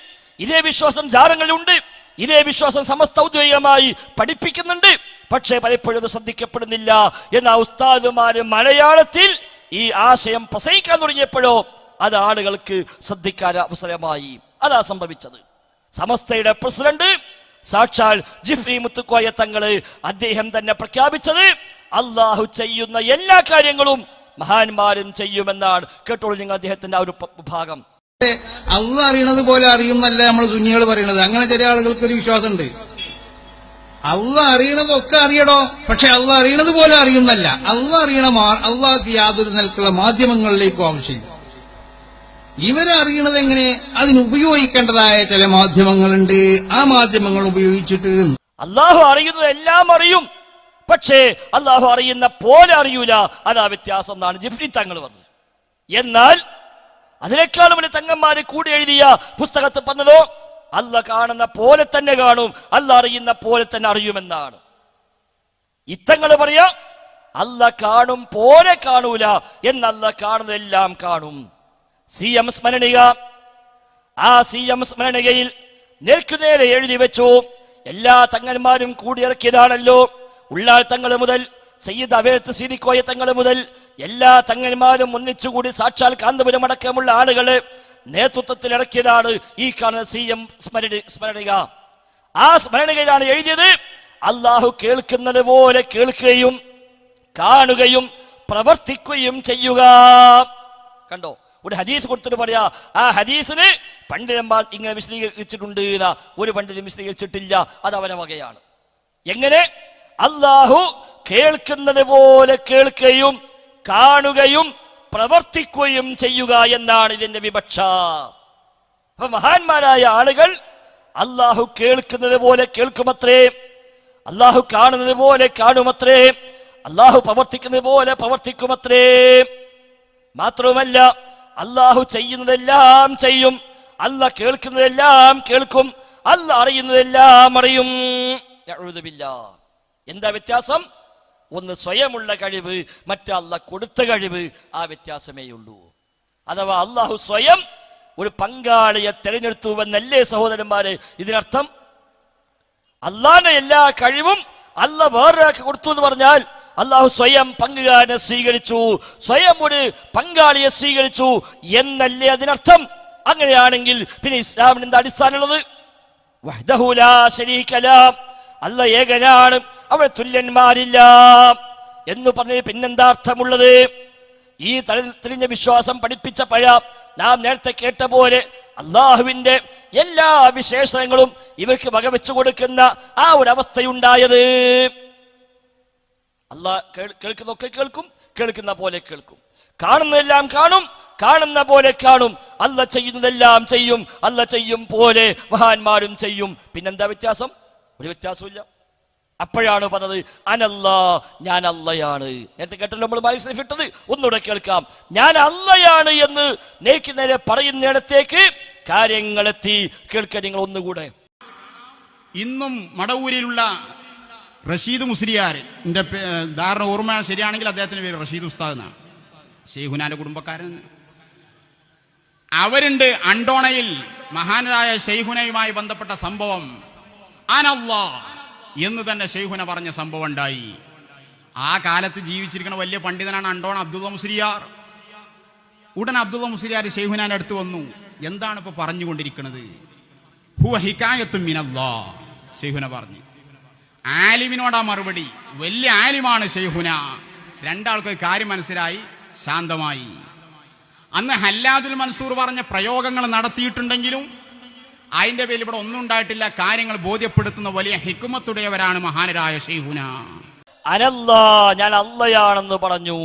A: ഇതേ വിശ്വാസം ജാറങ്ങളിലുണ്ട്, ഇതേ വിശ്വാസം സമസ്ത ഔദ്യോഗികമായി പഠിപ്പിക്കുന്നുണ്ട്. പക്ഷേ പലപ്പോഴും അത് ശ്രദ്ധിക്കപ്പെടുന്നില്ല. എന്നാൽ ഉസ്താദുമാര് മലയാളത്തിൽ ഈ ആശയം പ്രസംഗിക്കാൻ തുടങ്ങിയപ്പോഴോ അത് ആളുകൾക്ക് ശ്രദ്ധിക്കാൻ അവസരമായി. അതാ സംഭവിച്ചത്. സമസ്തയുടെ പ്രസിഡന്റ് സാക്ഷാൽ ജിഫ്രി മുത്തുക്കോയ തങ്ങള് അദ്ദേഹം തന്നെ പ്രഖ്യാപിച്ചത് അള്ളാഹു ചെയ്യുന്ന എല്ലാ കാര്യങ്ങളും മഹാന്മാരും ചെയ്യുമെന്നാണ്. കേട്ടോളൂ നിങ്ങൾ അദ്ദേഹത്തിന്റെ ആ ഒരു ഭാഗം.
B: അള്ളാഹ് അറിയണത് പോലെ അറിയുന്നല്ല നമ്മൾ സുന്നികൾ പറയണത്. അങ്ങനെ ചില ആളുകൾക്കൊരു വിശ്വാസമുണ്ട്, അള്ളാഹ് അറിയണതൊക്കെ അറിയണോ, പക്ഷെ അള്ളാഹ് അറിയണത് പോലെ അറിയുന്നല്ല. അള്ളാഹ് അറിയണ അള്ളാഹ്ക്ക് യാതൊരു നിലക്കുള്ള മാധ്യമങ്ങളിലേക്കും ആവശ്യമില്ല. ഇവരറിയണത് എങ്ങനെ? അതിനുപയോഗിക്കേണ്ടതായ ചില മാധ്യമങ്ങളുണ്ട്. ആ മാധ്യമങ്ങൾ ഉപയോഗിച്ചിട്ട്
A: അള്ളാഹു അറിയുന്നത് എല്ലാം അറിയും, പക്ഷേ അള്ളാഹു അറിയുന്ന പോലെ അറിയൂല. അതാ വ്യത്യാസം എന്നാണ് ജിഫ്രി തങ്ങൾ പറഞ്ഞത്. എന്നാൽ അതിനേക്കാളും വലിയ തങ്ങന്മാരെ കൂടി എഴുതിയ പുസ്തകത്തിൽ പറഞ്ഞതോ അല്ല കാണുന്ന പോലെ തന്നെ കാണും, അല്ല അറിയുന്ന പോലെ തന്നെ അറിയുമെന്നാണ്. ഇത്തങ്ങള് പറയാ അല്ല കാണും പോലെ കാണൂല, എന്നല്ല കാണുന്നതെല്ലാം കാണും. CM സ്മരണിക, ആ CM സ്മരണികയിൽ നേർക്കുനേരെ എഴുതി വെച്ചു, എല്ലാ തങ്ങന്മാരും കൂടിയിറക്കിയതാണല്ലോ. ഉള്ളാൾ തങ്ങൾ മുതൽ സയ്യിദ് അവേത്ത് സീനിക്കോയ തങ്ങൾ മുതൽ എല്ലാ തങ്ങന്മാരും ഒന്നിച്ചുകൂടി സാക്ഷാൽ കാന്തപുരം അടക്കമുള്ള ആളുകള് നേതൃത്വത്തിൽ ഇറക്കിയതാണ് ഈ കാണുന്ന CM സ്മരണിക. ആ സ്മരണികയിലാണ് എഴുതിയത് അള്ളാഹു കേൾക്കുന്നത് പോലെ കേൾക്കുകയും കാണുകയും പ്രവർത്തിക്കുകയും ചെയ്യുക. കണ്ടോ, ഒരു ഹദീസ് കൊടുത്തിട്ട് പറയാ, ആ ഹദീസിന് പണ്ഡിതന്മാർ ഇങ്ങനെ വിശദീകരിച്ചിട്ടുണ്ട്, ഒരു പണ്ഡിതൻ വിശദീകരിച്ചിട്ടില്ല. അത് അവരെ വകയാണ്. എങ്ങനെ? അള്ളാഹു കേൾക്കുന്നത് പോലെ കേൾക്കുകയും കാണുകയും പ്രവർത്തിക്കുകയും ചെയ്യുക എന്നാണ് ഇതിന്റെ വിവക്ഷ. അപ്പൊ മഹാന്മാരായ ആളുകൾ അള്ളാഹു കേൾക്കുന്നത് പോലെ കേൾക്കുമത്രേ, അള്ളാഹു കാണുന്നത് പോലെ കാണുമത്രേ, അള്ളാഹു പ്രവർത്തിക്കുന്നത് പോലെ പ്രവർത്തിക്കുമത്രേ. മാത്രവുമല്ല അള്ളാഹു ചെയ്യുന്നതെല്ലാം ചെയ്യും, അല്ല കേൾക്കുന്നതെല്ലാം കേൾക്കും, അല്ല അറിയുന്നതെല്ലാം അറിയും. എന്താ വ്യത്യാസം? ഒന്ന് സ്വയമുള്ള കഴിവ്, മറ്റല്ല കൊടുത്ത കഴിവ്. ആ വ്യത്യാസമേ ഉള്ളൂ. അഥവാ അള്ളാഹു സ്വയം ഒരു പങ്കാളിയെ തെരഞ്ഞെടുത്തുവെന്നല്ലേ സഹോദരന്മാരെ ഇതിനർത്ഥം? അള്ളാന്റെ എല്ലാ കഴിവും അല്ല വേറൊരാൾക്ക് കൊടുത്തു എന്ന് പറഞ്ഞാൽ അള്ളാഹു സ്വയം പങ്കുകാരനെ സ്വീകരിച്ചു, സ്വയം ഒരു പങ്കാളിയെ സ്വീകരിച്ചു എന്നല്ലേ അതിനർത്ഥം? അങ്ങനെയാണെങ്കിൽ പിന്നെ ഇസ്ലാമിന് എന്താ അടിസ്ഥാനമുള്ളത്? വഹ്ദഹു ലാ ശരീക ലഹ്, അല്ല ഏകനാണ്, അവിടെ തുല്യന്മാരില്ല എന്ന് പറഞ്ഞതിന് പിന്നെന്താ അർത്ഥമുള്ളത്? ഈ തെളിഞ്ഞ വിശ്വാസം പഠിപ്പിച്ച പഴ നാം നേരത്തെ കേട്ട പോലെ അള്ളാഹുവിന്റെ എല്ലാ വിശേഷണങ്ങളും ഇവർക്ക് വകവെച്ചു കൊടുക്കുന്ന ആ ഒരു അവസ്ഥയുണ്ടായത്. അള്ളാഹ് കേൾക്കുന്നതൊക്കെ കേൾക്കും, കേൾക്കുന്ന പോലെ കേൾക്കും, കാണുന്നതെല്ലാം കാണും, കാണുന്ന പോലെ കാണും, അല്ല ചെയ്യുന്നതെല്ലാം ചെയ്യും, അല്ല ചെയ്യും പോലെ മഹാന്മാരും ചെയ്യും. പിന്നെന്താ വ്യത്യാസം? ഒരു വ്യത്യാസമില്ല. അപ്പോഴാണ് പറഞ്ഞത് അനല്ലാ, ഞാൻ അല്ലയാണ്. നേരത്തെ കേട്ടല്ലോ നമ്മൾ മനസ്സിലിട്ടത്, ഒന്നുകൂടെ കേൾക്കാം. ഞാൻ അല്ലയാണ് എന്ന് നേക്ക് നേരെ പറയുന്നിടത്തേക്ക് കാര്യങ്ങളെത്തി. കേൾക്കാൻ നിങ്ങൾ ഒന്നുകൂടെ.
C: ഇന്നും മടവൂരിലുള്ള റഷീദ് മുസ്ലിയാർ, എൻ്റെ ധാരണ ഓർമ്മ ശരിയാണെങ്കിൽ അദ്ദേഹത്തിന്റെ പേര് റഷീദ് ഉസ്താദ് എന്നാണ്, ഷെയ്ഖുനാന്റെ കുടുംബക്കാരൻ. അവരുണ്ട് അണ്ടോണയിൽ മഹാനായ ഷെയ്ഖുനയുമായി ബന്ധപ്പെട്ട സംഭവം. അനല്ലാ എന്ന് തന്നെ ഷെയ്ഖുന പറഞ്ഞ സംഭവം ഉണ്ടായി. ആ കാലത്ത് ജീവിച്ചിരിക്കുന്ന വലിയ പണ്ഡിതനാണ് അണ്ടോണ അബ്ദുള്ള മുസ്ലിയാർ. ഉടൻ അബ്ദുള്ള മുസ്ലിയാർ ഷെയ്ഖുനാന്റെ അടുത്ത് വന്നു. എന്താണ് ഇപ്പൊ പറഞ്ഞുകൊണ്ടിരിക്കുന്നത്? ഹുവ ഹികായത്തും മിനല്ലാ, ഷെയ്ഖുന പറഞ്ഞു. ആലിമിനോടാ മറുപടി. വലിയ ആലിമാണ് ഷെയ്ഖുന. രണ്ടാൾക്ക് കാര്യം മനസ്സിലായി, ശാന്തമായി. അന്ന് ഹല്ലാജുൽ മൻസൂർ പറഞ്ഞ പ്രയോഗങ്ങൾ നടത്തിയിട്ടുണ്ടെങ്കിലും അതിന്റെ പേരിൽ ഇവിടെ ഒന്നും ഉണ്ടായിട്ടില്ല. കാര്യങ്ങൾ ബോധ്യപ്പെടുത്തുന്ന വലിയ ഹിക്മത്തുടയവരാണ് മഹാനരായ ഷെയ്ഖുന.
A: അനല്ലാ, ഞാൻ അല്ലയാണെന്ന് പറഞ്ഞു.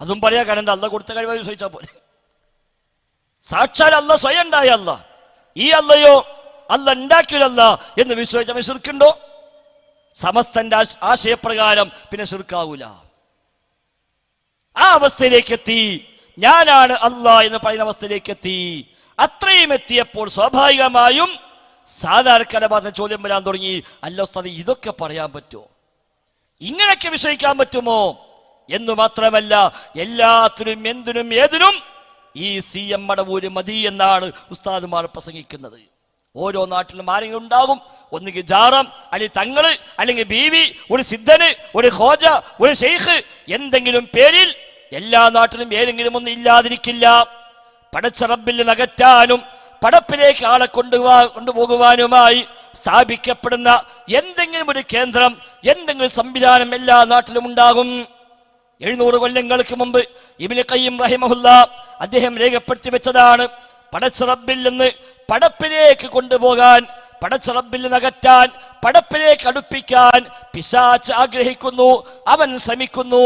A: അതും പറയാ, കാരണം അല്ല കൊടുത്ത കഴിവായി ചോദിച്ചാൽ പോലെ. സാക്ഷാൽ അല്ല, സ്വയം ഉണ്ടായ അല്ല. ഈ അല്ലയോ അല്ല ഉണ്ടാക്കിയൊരല്ല എന്ന് വിശ്വസിച്ച ശിർക്കുണ്ടോ? സമസ്തന്റെ ആശയപ്രകാരം പിന്നെ ശിർക്കാവൂല. ആ അവസ്ഥയിലേക്ക് എത്തി. ഞാനാണ് അല്ലാ എന്ന് പറയുന്ന അവസ്ഥയിലേക്ക് എത്തി. അത്രയും എത്തിയപ്പോൾ സ്വാഭാവികമായും സാധാരണ ചോദ്യം വരാൻ തുടങ്ങി. അല്ല ഉസ്താദ്, ഇതൊക്കെ പറയാൻ പറ്റുമോ? ഇങ്ങനെയൊക്കെ വിശ്വസിക്കാൻ പറ്റുമോ എന്നു മാത്രമല്ല, എല്ലാത്തിനും എന്തിനും ഏതിനും ഈ CM മടവൂര് മതി എന്നാണ് ഉസ്താദുമാർ പ്രസംഗിക്കുന്നത്. ഓരോ നാട്ടിലും ആരെങ്കിലും ഉണ്ടാകും, ഒന്നുകിൽ ജാറം, അല്ലെങ്കിൽ തങ്ങള്, അല്ലെങ്കിൽ ബീവി, ഒരു സിദ്ധന്, ഒരു ഖോജ, ഒരു ഷെയ്ഖ്, എന്തെങ്കിലും പേരിൽ എല്ലാ നാട്ടിലും ഏതെങ്കിലും ഒന്നും ഇല്ലാതിരിക്കില്ല. പടച്ച റബ്ബിൽ നകറ്റാനും പടപ്പിലേക്ക് ആളെ കൊണ്ടുപോകുവാനുമായി സ്ഥാപിക്കപ്പെടുന്ന എന്തെങ്കിലും ഒരു കേന്ദ്രം, എന്തെങ്കിലും സംവിധാനം എല്ലാ നാട്ടിലും ഉണ്ടാകും. 700 കൊല്ലങ്ങൾക്ക് മുമ്പ് ഇബ്നു ഖയ്യിം റഹിമഹുല്ലാ അദ്ദേഹം രേഖപ്പെടുത്തി വെച്ചതാണ്. പടച്ച റബ്ബിൽ നിന്ന് പടപ്പിലേക്ക് കൊണ്ടുപോകാൻ, പടച്ച റബ്ബിൽ നകറ്റാൻ, പടപ്പിലേക്ക് അടുപ്പിക്കാൻ പിശാച്ച് ആഗ്രഹിക്കുന്നു, അവൻ ശ്രമിക്കുന്നു.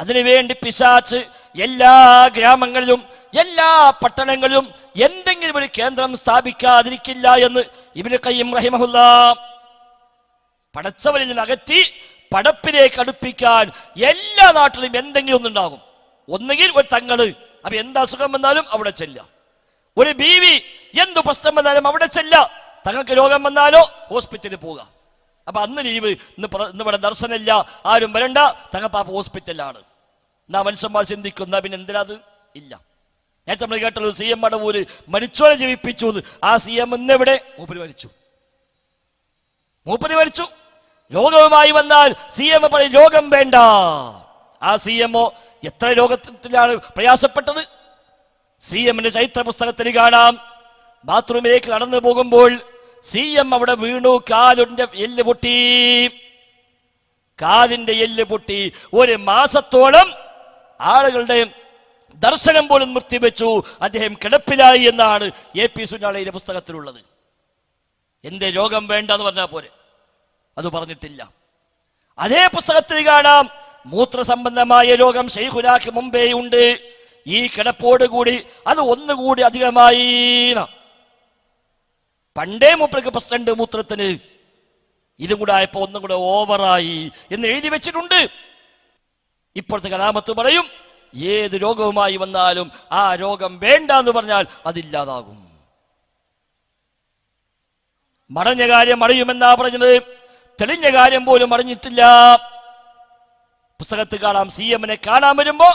A: അതിനുവേണ്ടി പിശാച്ച് എല്ലാ ഗ്രാമങ്ങളിലും എല്ലാ പട്ടണങ്ങളിലും എന്തെങ്കിലും ഒരു കേന്ദ്രം സ്ഥാപിക്കാതിരിക്കില്ല എന്ന് ഇബ്നു ഖയ്യിം റഹിമഹുല്ലാ. പടച്ചവനിൽ അകറ്റി പടപ്പിലേക്ക് അടുപ്പിക്കാൻ എല്ലാ നാട്ടിലും എന്തെങ്കിലും ഒന്നുണ്ടാകും. ഒന്നുകിൽ ഒരു തങ്ങള്, അപ്പൊ എന്ത് അസുഖം വന്നാലും അവിടെ ചെല്ലാം. ഒരു ബീവി, എന്തു പ്രശ്നം വന്നാലും അവിടെ ചെല്ലാം. തങ്ങൾക്ക് രോഗം വന്നാലോ ഹോസ്പിറ്റലിൽ പോവുക. അപ്പൊ അന്ന് ലീവ്, ഇന്ന് ഇവിടെ ദർശനമില്ല, ആരും വരണ്ട, തങ്ങപ്പാപ്പ ഹോസ്പിറ്റലാണ്. എന്നാ മനുഷ്യന്മാർ ചിന്തിക്കുന്ന പിന്നെ എന്തിനാ അത് ഇല്ല. നേരത്തെ നമ്മൾ കേട്ടല്ലോ CM മടവൂര് മരിച്ചോനെ ജീവിപ്പിച്ചു. ആ CM ഇന്നെവിടെ? മൂപ്പര് മരിച്ചു. രോഗവുമായി വന്നാൽ CM പറയും രോഗം വേണ്ട. ആ CMO എത്ര രോഗത്തിലാണ് പ്രയാസപ്പെട്ടത്? CMന്റെ ചരിത്ര പുസ്തകത്തിൽ കാണാം. ബാത്റൂമിലേക്ക് നടന്നു പോകുമ്പോൾ CM അവിടെ വീണു, കാലിന്റെ എല്ല് പൊട്ടി. കാലിന്റെ എല്ല് പൊട്ടി. 1 മാസത്തോളം ആളുകളുടെ ദർശനം പോലും നിർത്തിവെച്ചു. അദ്ദേഹം കിടപ്പിലായി എന്നാണ് AP സുന്നാളിയുടെ പുസ്തകത്തിലുള്ളത്. എന്റെ രോഗം വേണ്ട എന്ന് പറഞ്ഞാൽ പോലെ, അത് പറഞ്ഞിട്ടില്ല. അതേ പുസ്തകത്തിൽ കാണാം മൂത്ര സംബന്ധമായ രോഗം ശൈഖുനാക്ക് മുമ്പേ ഉണ്ട്. ഈ കിടപ്പോടുകൂടി അത് ഒന്നുകൂടി അധികമായി. പണ്ടേ മൂപ്പർക്ക് പ്രശ്നമുണ്ട് മൂത്രത്തിന്. ഇതും കൂടെ ആയപ്പോ ഒന്നും കൂടെ ഓവറായി എന്ന് എഴുതി വെച്ചിട്ടുണ്ട്. ഇപ്പോഴത്തെ കലാമത്ത് പറയും ഏത് രോഗവുമായി വന്നാലും ആ രോഗം വേണ്ട എന്ന് പറഞ്ഞാൽ അതില്ലാതാകും. മടഞ്ഞ കാര്യം അറിയുമെന്നാ പറഞ്ഞത്, തെളിഞ്ഞ കാര്യം പോലും അറിഞ്ഞിട്ടില്ല. പുസ്തകത്തിൽ കാണാം, CM കാണാൻ വരുമ്പോ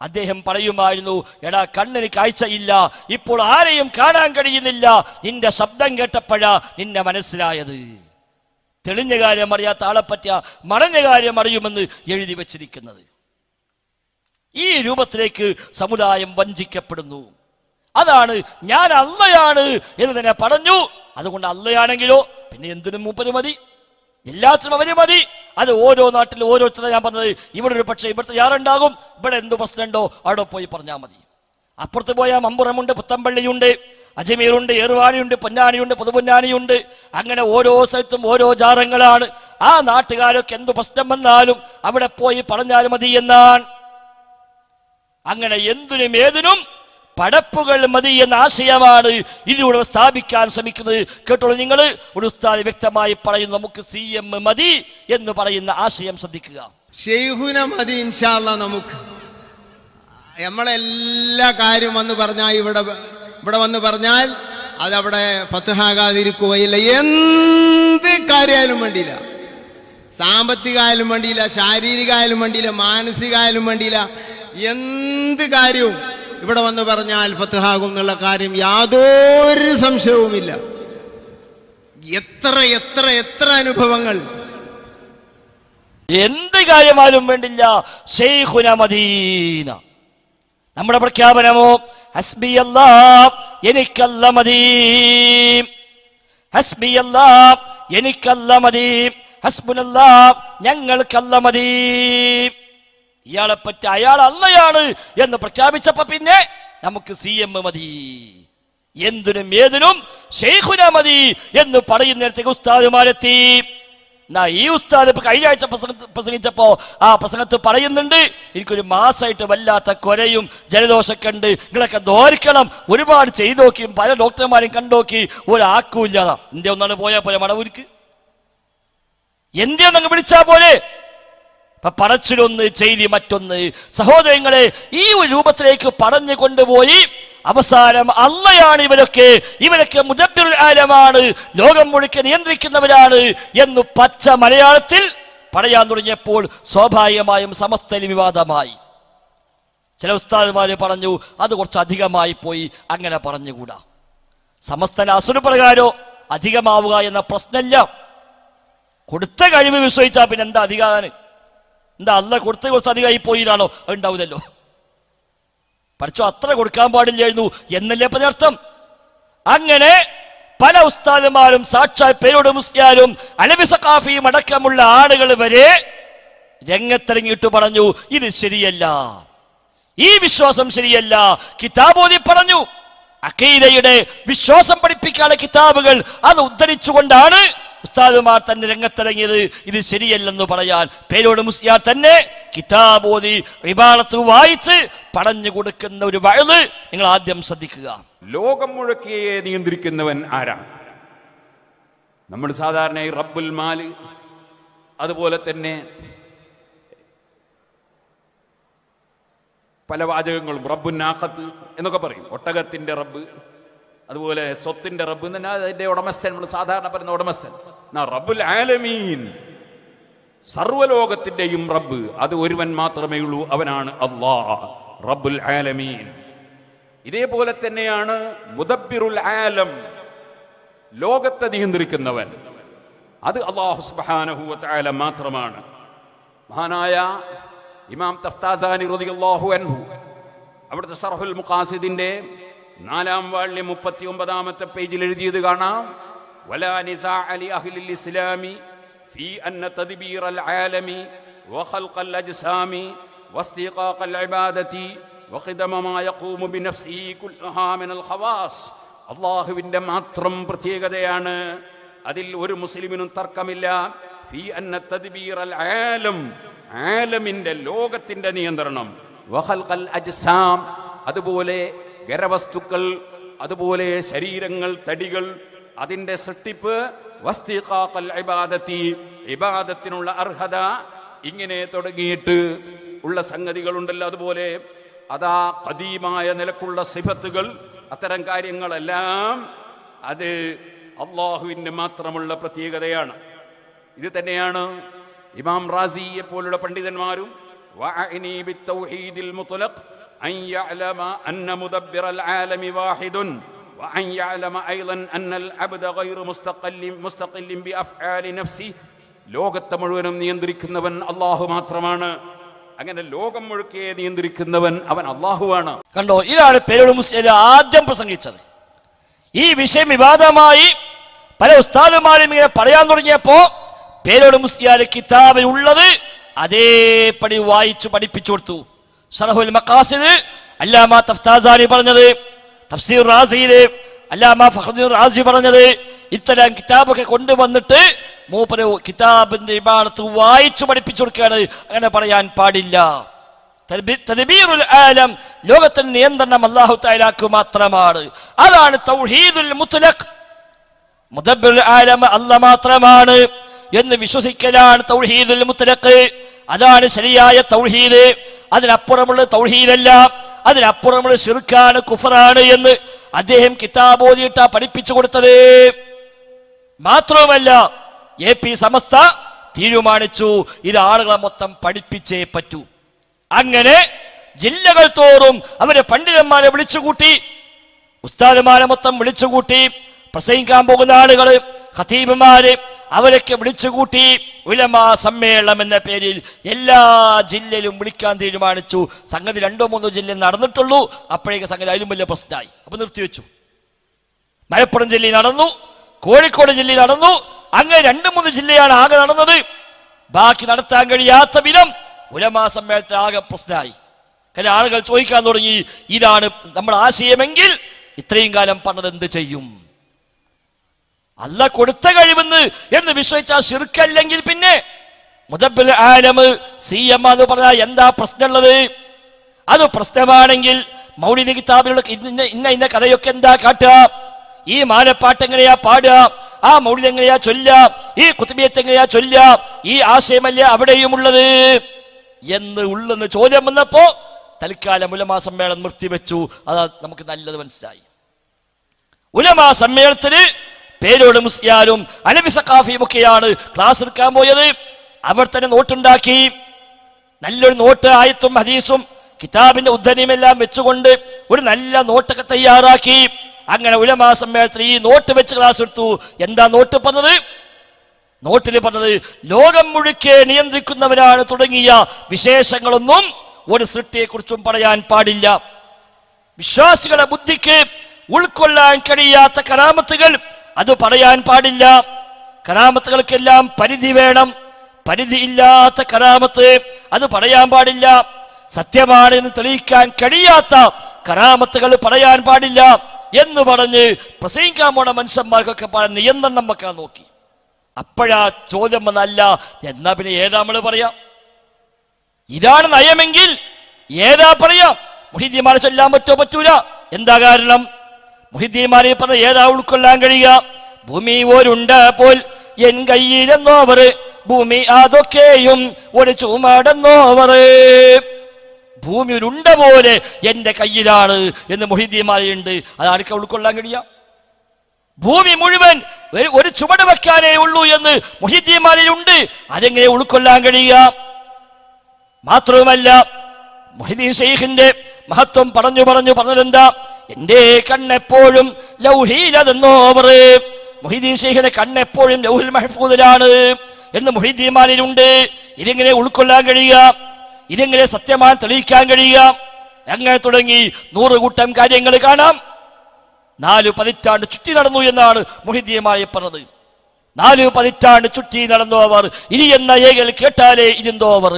A: അദ്ദേഹം പറയുമായിരുന്നു, എടാ കണ്ണിന് കാഴ്ചയില്ല, ഇപ്പോൾ ആരെയും കാണാൻ കഴിയുന്നില്ല, നിന്റെ ശബ്ദം കേട്ടപ്പോഴാ നിന്നെ മനസ്സിലായത്. തെളിഞ്ഞ കാര്യം അറിയാത്ത ആളെ പറ്റിയ മറഞ്ഞ കാര്യം അറിയുമെന്ന് എഴുതി വച്ചിരിക്കുന്നത്. ഈ രൂപത്തിലേക്ക് സമുദായം വഞ്ചിക്കപ്പെടുന്നു. അതാണ് ഞാൻ അള്ളയാണ് എന്ന് തന്നെ പറഞ്ഞു. അതുകൊണ്ട് അള്ളയാണെങ്കിലോ പിന്നെ എന്തിനും മൂപ്പര് മതി, എല്ലാത്തിനും അവര് മതി. അത് ഓരോ നാട്ടിലും ഓരോരുത്തരും ഞാൻ പറഞ്ഞത്, ഇവിടെ ഒരു പക്ഷേ ഇവിടുത്തെ യാറുണ്ടാകും, ഇവിടെ എന്ത് പ്രശ്നമുണ്ടോ അവിടെ പോയി പറഞ്ഞാൽ മതി. അപ്പുറത്ത് പോയാൽ മമ്പുറമുണ്ട്, പുത്തമ്പള്ളിയുണ്ട്, അജ്മീറുണ്ട്, ഏറുവാണിയുണ്ട്, പൊന്നാനിയുണ്ട്, പുതുപൊന്നാനിയുണ്ട്. അങ്ങനെ ഓരോ സ്ഥലത്തും ഓരോ ജാറങ്ങളാണ്. ആ നാട്ടുകാരൊക്കെ എന്തു പ്രശ്നം വന്നാലും അവിടെ പോയി പറഞ്ഞാൽ മതി എന്നാണ്. അങ്ങനെ എന്തിനും ഏതിനും പടപ്പുകൾ മതി എന്ന ആശയമാണ് ഇതിലൂടെ സ്ഥാപിക്കാൻ ശ്രമിക്കുന്നത്. കേട്ടോളൂ നിങ്ങൾ, ഒരു ഉസ്താദ് വ്യക്തമായി പറയുന്നു, നമുക്ക് CM മതി എന്ന് പറയുന്ന ആശയം ശ്രദ്ധിക്കുക.
D: ശൈഖുന മതി ഇൻഷാ അല്ലാഹ്. നമുക്ക് നമ്മളെല്ലാ കാര്യം വന്ന് പറഞ്ഞാൽ ഇവിടെ വന്ന് പറഞ്ഞാൽ അതവിടെ ഫത്ഹാകാതിരിക്കുകയില്ല. എന്ത് കാര്യമായാലും വേണ്ടിയില്ല, സാമ്പത്തികമായാലും വേണ്ടിയില്ല, ശാരീരികമായാലും വേണ്ടിയില്ല, മാനസികമായാലും വേണ്ടിയില്ല, എന്ത് കാര്യവും ഇവിടെ വന്ന് പറഞ്ഞാൽ ഫത്ഹാകും എന്നുള്ള കാര്യം യാതൊരു സംശയവുമില്ല. എത്ര എത്ര എത്ര അനുഭവങ്ങൾ.
A: എന്ത് കാര്യമായാലും വേണ്ടില്ല, ശൈഖുന മദീന. നമ്മുടെ പ്രഖ്യാപനമോ ഹസ്ബിയല്ലാഹ്, എനിക്കല്ല മതി, ഹസ്ബിയല്ലാഹ്, എനിക്കല്ല മതി, ഹസ്ബുനല്ലാഹ്, ഞങ്ങൾക്കല്ല മതി. ഇയാളെ പറ്റി അയാൾ അള്ളയാണ് എന്ന് പ്രഖ്യാപിച്ചപ്പോ പിന്നെ നമുക്ക് CM മതി, എന്തിനും ഏതിനും ശൈഖുന മതി എന്ന് പറയുന്നിടത്തേക്ക് ഉസ്താദുമാരെത്തി. ഈ ഉസ്താദ് ഇപ്പൊ കഴിഞ്ഞ ആഴ്ച പ്രസംഗിച്ചപ്പോ ആ പ്രസംഗത്ത് പറയുന്നുണ്ട്, എനിക്കൊരു മാസമായിട്ട് വല്ലാത്ത കൊരയും ജലദോഷമൊക്കെ ഉണ്ട്, നിങ്ങളൊക്കെ ധോരിക്കണം, ഒരുപാട് ചെയ്തു നോക്കിയും പല ഡോക്ടർമാരെയും കണ്ടുനോക്കി ഒരാക്കൂല്ലാതാ. ഇന്ത്യ ഒന്നാണ് പോയാൽ പോലെ മടവൂർക്ക് എന്തിയെന്നങ്ങ് വിളിച്ചാ പോലെ. പറച്ചിലൊന്ന് ചെയ്തി മറ്റൊന്ന്. സഹോദരങ്ങളെ, ഈ ഒരു രൂപത്തിലേക്ക് പറഞ്ഞു കൊണ്ടുപോയി അവസാനം അള്ളയാണ് ഇവരൊക്കെ മുദബ്ബിറുൽ ആലമാണ്, ലോകം മുഴുക്കെ നിയന്ത്രിക്കുന്നവരാണ് എന്ന് പച്ച മലയാളത്തിൽ പറയാൻ തുടങ്ങിയപ്പോൾ സ്വാഭാവികമായും സമസ്തയിൽ വിവാദമായി. ചില ഉസ്താദുമാര് പറഞ്ഞു അത് കുറച്ച് അധികമായി പോയി, അങ്ങനെ പറഞ്ഞുകൂടാ. സമസ്തന അസുര പ്രകാരോ അധികമാവുക എന്ന പ്രശ്നമില്ല. കൊടുത്ത കഴിവ് വിശ്വസിച്ചാൽ പിന്നെ എന്താ അധികാരം? എന്താ അല്ല കൊടുത്ത കുറച്ച് അധികമായി പോയിതാണോ? അത് ഉണ്ടാവില്ലല്ലോ. പഠിച്ചോ അത്ര കൊടുക്കാൻ പാടില്ലായിരുന്നു എന്നല്ലേ പദാർത്ഥം. അങ്ങനെ പല ഉസ്താദുമാരും സാക്ഷാൽ പേരോട് മുസ്ലിയാരും അലവി സഖാഫിയും അടക്കമുള്ള ആളുകൾ വരെ രംഗത്തിറങ്ങിയിട്ട് പറഞ്ഞു ഇത് ശരിയല്ല, ഈ വിശ്വാസം ശരിയല്ല. കിതാബോധി പറഞ്ഞു, അഖീദയുടെ വിശ്വാസം പഠിപ്പിക്കാനുള്ള കിതാബുകൾ അത് ഉദ്ധരിച്ചുകൊണ്ടാണ് ഉസ്താദുമാർ തന്നെ രംഗത്തിറങ്ങിയത് ഇത് ശരിയല്ലെന്ന് പറയാൻ. പേരോട് മുസ്ലിയാർ തന്നെ കിതാബോധി ഇബാറത്ത് വായിച്ച് പറഞ്ഞു കൊടുക്കുന്ന ഒരു വഅദ് നിങ്ങൾ ആദ്യം ശ്രദ്ധിക്കുക.
E: ലോകം മുഴുക്കിയെ നിയന്ത്രിക്കുന്നവൻ ആരാണ്? നമ്മൾ സാധാരണ റബ്ബുൽ മാല്, അതുപോലെ തന്നെ പല വാചകങ്ങളും റബ്ബുൻ നാഖത്ത് എന്നൊക്കെ പറയും, ഒട്ടകത്തിന്റെ റബ്ബ്, അതുപോലെ സ്വത്തിന്റെ റബ്ബ് തന്നെ അതിന്റെ ഉടമസ്ഥൻ. നമ്മൾ സാധാരണ പറയുന്ന ഉടമസ്ഥൻ. റബ്ബുൽ ആലമീൻ, സർവലോകത്തിന്റെയും റബ്ബ് അത് ഒരുവൻ മാത്രമേ ഉള്ളൂ, അവനാണ് അല്ലാഹ് റബ്ബുൽ ആലമീൻ. ഇതേപോലെ തന്നെയാണ് മുദബ്ബിറുൽ ആലം, ലോകത്തെ നിയന്ത്രിക്കുന്നവൻ, അത് അല്ലാഹു സുബ്ഹാനഹു വ തആല മാത്രമാണ്. മഹാനായ ഇമാം തഫ്താസാനി റളിയല്ലാഹു അൻഹു അവിടുത്തെ സർഹുൽ മുഖാസിദിന്റെ 4-ാം വാള്യം 39-ാമത്തെ പേജിൽ എഴുതിയത് കാണാം. വലാ നിസാഅ ലി അഹ്ലിൽ ഇസ്ലാമി ഫീ അന്ന തദ്ബീറൽ ആലമി വഖൽഖൽ അജ്സാമി വസ്തിഖാഖൽ ഇബാദതി വഖിദമ മാ യഖൂമു ബിനഫ്സിഹി കുല്ലഹാ മിനൽ ഖവാസ്. അല്ലാഹുവിന്റെ മാത്രം പ്രത്യേകതയാണ്, അതിൽ ഒരു മുസ്ലിമിനും തർക്കമില്ല. ഫീ അന്ന തദ്ബീറൽ ആലം, ആലമിന്റെ ലോകത്തിന്റെ നിയന്ത്രണം, വഖൽഖൽ അജ്സാം, അതുപോലെ ഖരവസ്തുക്കൾ, അതുപോലെ ശരീരങ്ങൾ, തടികൾ, അതിന്റെ സൃഷ്ടിപ്പ്, വസ്തിഖാഖൽ ഇബാദത്തി, ഇബാദത്തിനുള്ള അർഹത, ഇങ്ങനെ തുടങ്ങിയിട്ട് ഉള്ള സംഗതികളുണ്ടല്ലോ. അതുപോലെ അതാ ഖദീമായ നിലക്കുള്ള സിഫത്തുകൾ, അത്തരം കാര്യങ്ങളെല്ലാം അത് അള്ളാഹുവിന് മാത്രമുള്ള പ്രത്യേകതയാണ്. ഇത് തന്നെയാണ് ഇമാം റാസിയെ പോലുള്ള പണ്ഡിതന്മാരും വഅനി ബിത്തൗഹീദിൽ മുത്ലഖ് അൻ യഅലമ അന്ന മുദബ്ബിറൽ ആലമി വാഹിദുൻ വഅൻ യഅലമ അയ്ളൻ അന്നൽ അബ്ദ ഗൈറു മുസ്തഖില്ലിൻ ബിഅഫ്ആലി നഫ്സി, ലോകത്തെ മുഴുവനും നിയന്ത്രിക്കുന്നവൻ അള്ളാഹു മാത്രമാണ്. അങ്ങനെ ലോകം മുഴുക്കെ നിയന്ത്രിക്കുന്നവൻ അവൻ അള്ളാഹുവാണ്.
A: കണ്ടോ, ഇതാണ് പേരോട് മുസ്ലിം ആദ്യം പ്രസംഗിച്ചത്. ഈ വിഷയം വിവാദമായി പല ഉസ്താദുമാരും ഇങ്ങനെ പറയാൻ തുടങ്ങിയപ്പോ പേരോട് മുസ്ലിയാർ കിതാബിൽ ഉള്ളത് അതേപടി വായിച്ചു പഠിപ്പിച്ചു കൊടുത്തു. ശറഹുൽ മഖാസിദ് അല്ലാമ തഫ്താസാനി പറഞ്ഞത്, തഫ്സീർ റാസിയിലെ അല്ലാമ ഫഖ്റുദ്ദീൻ റാസി പറഞ്ഞത്, ഇത്തരം കിതാബൊക്കെ കൊണ്ടുവന്നിട്ട് മൂപ്പര് കിതാബിന്റെ ഇബാറത്ത് വായിച്ചു പഠിപ്പിച്ചു കൊടുക്കുകയാണ്. അങ്ങനെ പറയാൻ പാടില്ല. തദ്ബീറുൽ ആലം, ലോകത്തിന്റെ നിയന്ത്രണം അല്ലാഹു തആലാക്ക് മാത്രമാണ്. അതാണ് തൗഹീദുൽ മുത്ലഖ്. മുദബ്ബിറുൽ ആലം അല്ലാഹ് മാത്രമാണ് എന്ന് വിശ്വസിക്കലാണ് തൗഹീദുൽ മുത്ലഖ്. അതാണ് ശരിയായ തൗഹീദ്. അതിനപ്പുറമുള്ള തൗഹീദല്ല, അതിനപ്പുറമുള്ള ശിർക്കാണ്, കുഫറാണ് എന്ന് അദ്ദേഹം കിതാബ് ഓതിയിട്ടാ പഠിപ്പിച്ചു കൊടുത്തത്. മാത്രവുമല്ല AP സമസ്ത തീരുമാനിച്ചു ഇത് ആളുകളെ മൊത്തം പഠിപ്പിച്ചേ പറ്റൂ. അങ്ങനെ ജില്ലകൾ തോറും അവരെ പണ്ഡിതന്മാരെ വിളിച്ചുകൂട്ടി, ഉസ്താദുമാരെ മൊത്തം വിളിച്ചുകൂട്ടി, പ്രസംഗിക്കാൻ പോകുന്ന ആളുകള്, ഖതീബുമാര്, അവരൊക്കെ വിളിച്ചുകൂട്ടി ഉലമാ സമ്മേളനം എന്ന പേരിൽ എല്ലാ ജില്ലയിലും വിളിക്കാൻ തീരുമാനിച്ചു. സംഗതി 2-3 ജില്ലയിൽ നടന്നിട്ടുള്ളൂ. അപ്പോഴേക്ക് സംഗതി അതിലും വലിയ പ്രശ്നമായി. അപ്പൊ നിർത്തിവെച്ചു. മലപ്പുറം ജില്ലയിൽ നടന്നു, കോഴിക്കോട് ജില്ലയിൽ നടന്നു. അങ്ങനെ 2-3 ജില്ലയാണ് ആകെ നടന്നത്. ബാക്കി നടത്താൻ കഴിയാത്ത വിധം ഉലമാ സമ്മേളനത്തിൽ ആകെ പ്രശ്നമായി. കാരണം ആളുകൾ ചോദിക്കാൻ തുടങ്ങി, ഇതാണ് നമ്മുടെ ആശയമെങ്കിൽ ഇത്രയും കാലം പറഞ്ഞത് എന്ത് ചെയ്യും? അല്ലാഹ് കൊടുത്ത കഴിവെന്ന് എന്ന് വിശ്വസിച്ചാൽ ശിർക്കല്ലെങ്കിൽ പിന്നെ മുദബ്ബിർ ആലം CM എന്ന് പറഞ്ഞാൽ എന്താ പ്രശ്നമുള്ളത്? അത് പ്രശ്നമാണെങ്കിൽ മൗലിദ് കിതാബിലുള്ള ഇന്ന കഥയൊക്കെ എന്താ കാട്ടുക? ഈ മാലപ്പാട്ട് എങ്ങനെയാ പാടുക? ആ മൗലിദ് എങ്ങനെയാ ചൊല്ലുക? ഈ ഖുത്ബിയത്ത് എങ്ങനെയാ ചൊല്ലുക? ഈ ആശയമല്ല അവിടെയും ഉള്ളത് എന്ന് ചോദ്യം വന്നപ്പോ തൽക്കാലം ഉലമാ സമ്മേളനം നിർത്തിവെച്ചു. അത് നമുക്ക് നല്ലത് മനസ്സിലായി. ഉലമാ സമ്മേളനത്തിന് പേരോട് മുസ്ലിയാരും അലവി സഖാഫിയും ഒക്കെയാണ് ക്ലാസ് എടുക്കാൻ പോയത്. അവർ തന്നെ നോട്ടുണ്ടാക്കി, നല്ലൊരു നോട്ട്, ആയത്തും ഹദീസും കിതാബിന്റെ ഉദ്ധരണിയുമെല്ലാം വെച്ചുകൊണ്ട് ഒരു നല്ല നോട്ടൊക്കെ തയ്യാറാക്കി. അങ്ങനെ ഉലമാ സമ്മേളനത്തിൽ ഈ നോട്ട് വെച്ച് ക്ലാസ് എടുത്തു. എന്താ നോട്ട് പറഞ്ഞത്? നോട്ടിൽ പറഞ്ഞത് ലോകം മുഴുക്കെ നിയന്ത്രിക്കുന്നവരാണ് തുടങ്ങിയ വിശേഷങ്ങളൊന്നും ഒരു സൃഷ്ടിയെക്കുറിച്ചും പറയാൻ പാടില്ല. വിശ്വാസികളുടെ ബുദ്ധിക്ക് ഉൾക്കൊള്ളാൻ കഴിയാത്ത കറാമത്തുകൾ അത് പറയാൻ പാടില്ല. കറാമത്തുകൾക്കെല്ലാം പരിധി വേണം. പരിധി ഇല്ലാത്ത കറാമത്ത് അത് പറയാൻ പാടില്ല. സത്യമാണ് എന്ന് തെളിയിക്കാൻ കഴിയാത്ത കറാമത്തുകൾ പറയാൻ പാടില്ല എന്ന് പറഞ്ഞ് പ്രസംഗിക്കാൻ പോണ മനുഷ്യന്മാർക്കൊക്കെ പറഞ്ഞ് നിയന്ത്രണം വെക്കാൻ നോക്കി. അപ്പോഴാ ചോദ്യം വന്നല്ല, എന്നാ പിന്നെ ഏതാ നമ്മൾ പറയാം? ഇതാണ് നയമെങ്കിൽ ഏതാ പറയാം? മുഹീദ്ദീന്മാരെ ചൊല്ലാൻ പറ്റൂല. എന്താ കാരണം? മുഹീദ്ദീന്മാരെ പറഞ്ഞ ഏതാ ഉൾക്കൊള്ളാൻ കഴിയുക? ഭൂമി ഒരുണ്ട പോൽ എൻ കയ്യിലെന്നോവർ, ഭൂമി അതൊക്കെയും ഒരു ചുമടെന്നോവർ. ഭൂമി ഒരുണ്ട പോലെ എന്റെ കയ്യിലാണ് എന്ന് മുഹീദ്ദീന്മാരുണ്ട്. അതാർക്ക് ഉൾക്കൊള്ളാൻ കഴിയുക? ഭൂമി മുഴുവൻ ഒരു ചുമട് വെക്കാനേ ഉള്ളൂ എന്ന് മുഹീദ്ദീന്മാരിലുണ്ട്. അതെങ്ങനെ ഉൾക്കൊള്ളാൻ കഴിയുക? മാത്രവുമല്ല മുഹീദ്ദീൻ ശൈഖിന്റെ മഹത്വം പറഞ്ഞതെന്താ? എന്റെ കണ്ണെപ്പോഴും ലൗഹീലതെന്നോവർ. മുഹീദ്ദീൻ ശൈഖിന്റെ കണ്ണെപ്പോഴും ലൗഹുൽ മഹ്ഫൂദിലാണ് എന്ന് മുഹീദ്ദീന്മാരിലുണ്ട്. ഇതെങ്ങനെ ഉൾക്കൊള്ളാൻ കഴിയുക? ഇതെങ്ങനെ സത്യമാണ് തെളിയിക്കാൻ കഴിയുക? അങ്ങനെ തുടങ്ങി 100 കൂട്ടം കാര്യങ്ങൾ കാണാം. 4 പതിറ്റാണ്ട് ചുറ്റി നടന്നു എന്നാണ് മുഹീദ്ദീന്മാരെ പറഞ്ഞത്. 4 പതിറ്റാണ്ട് ചുറ്റി നടന്നു അവർ. ഇനി എന്ന ഏകൾ കേട്ടാലേ ഇരുന്നോ അവർ.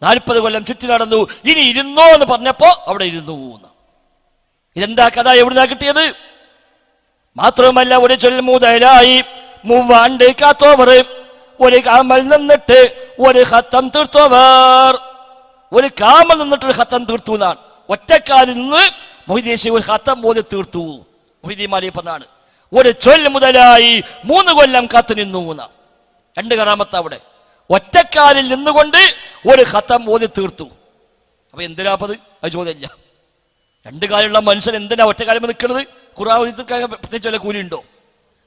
A: 40 കൊല്ലം ചുറ്റി നടന്നു, ഇനി ഇരുന്നോ എന്ന് പറഞ്ഞപ്പോ അവിടെ ഇരുന്നു. ഇതെന്താ കഥ? എവിടുന്നാ കിട്ടിയത്? മാത്രവുമല്ല ഒരു ചൊൽമുതലായി 3 ആണ്ട് കാത്തോവർ, ഒരു കാമൽ നിന്നിട്ട് ഒരു ഖത്തം തീർത്തോവർ. ഒരു കാമൽ നിന്നിട്ട് ഒരു ഖത്തം തീർത്തു എന്നാണ്. ഒറ്റക്കാലിൽ നിന്ന് മുഹീദ്ദീൻ ശൈഖ് ഒരു ഖത്തം പോലെ തീർത്തു. മുഹീദ്ദീന്മാരെ പറഞ്ഞാണ്. ഒരു ചൊല്ല് മുതലായി 3 കൊല്ലം കാത്തു നിന്നു. 2 കറാമത്ത് അവിടെ ഒറ്റക്കാലിൽ നിന്നുകൊണ്ട് ഒരു ഖത്തം ഓതി തീർത്തു. അപ്പൊ എന്തിനാപ്പത്? അത് ചോദ്യമില്ല. 2 കാലുള്ള മനുഷ്യൻ എന്തിനാ ഒറ്റക്കാലം നിൽക്കുന്നത്? ഖുർആൻ ഓതി തീർക്കാൻ പ്രത്യേകിച്ച് വല്ല കൂലിയുണ്ടോ?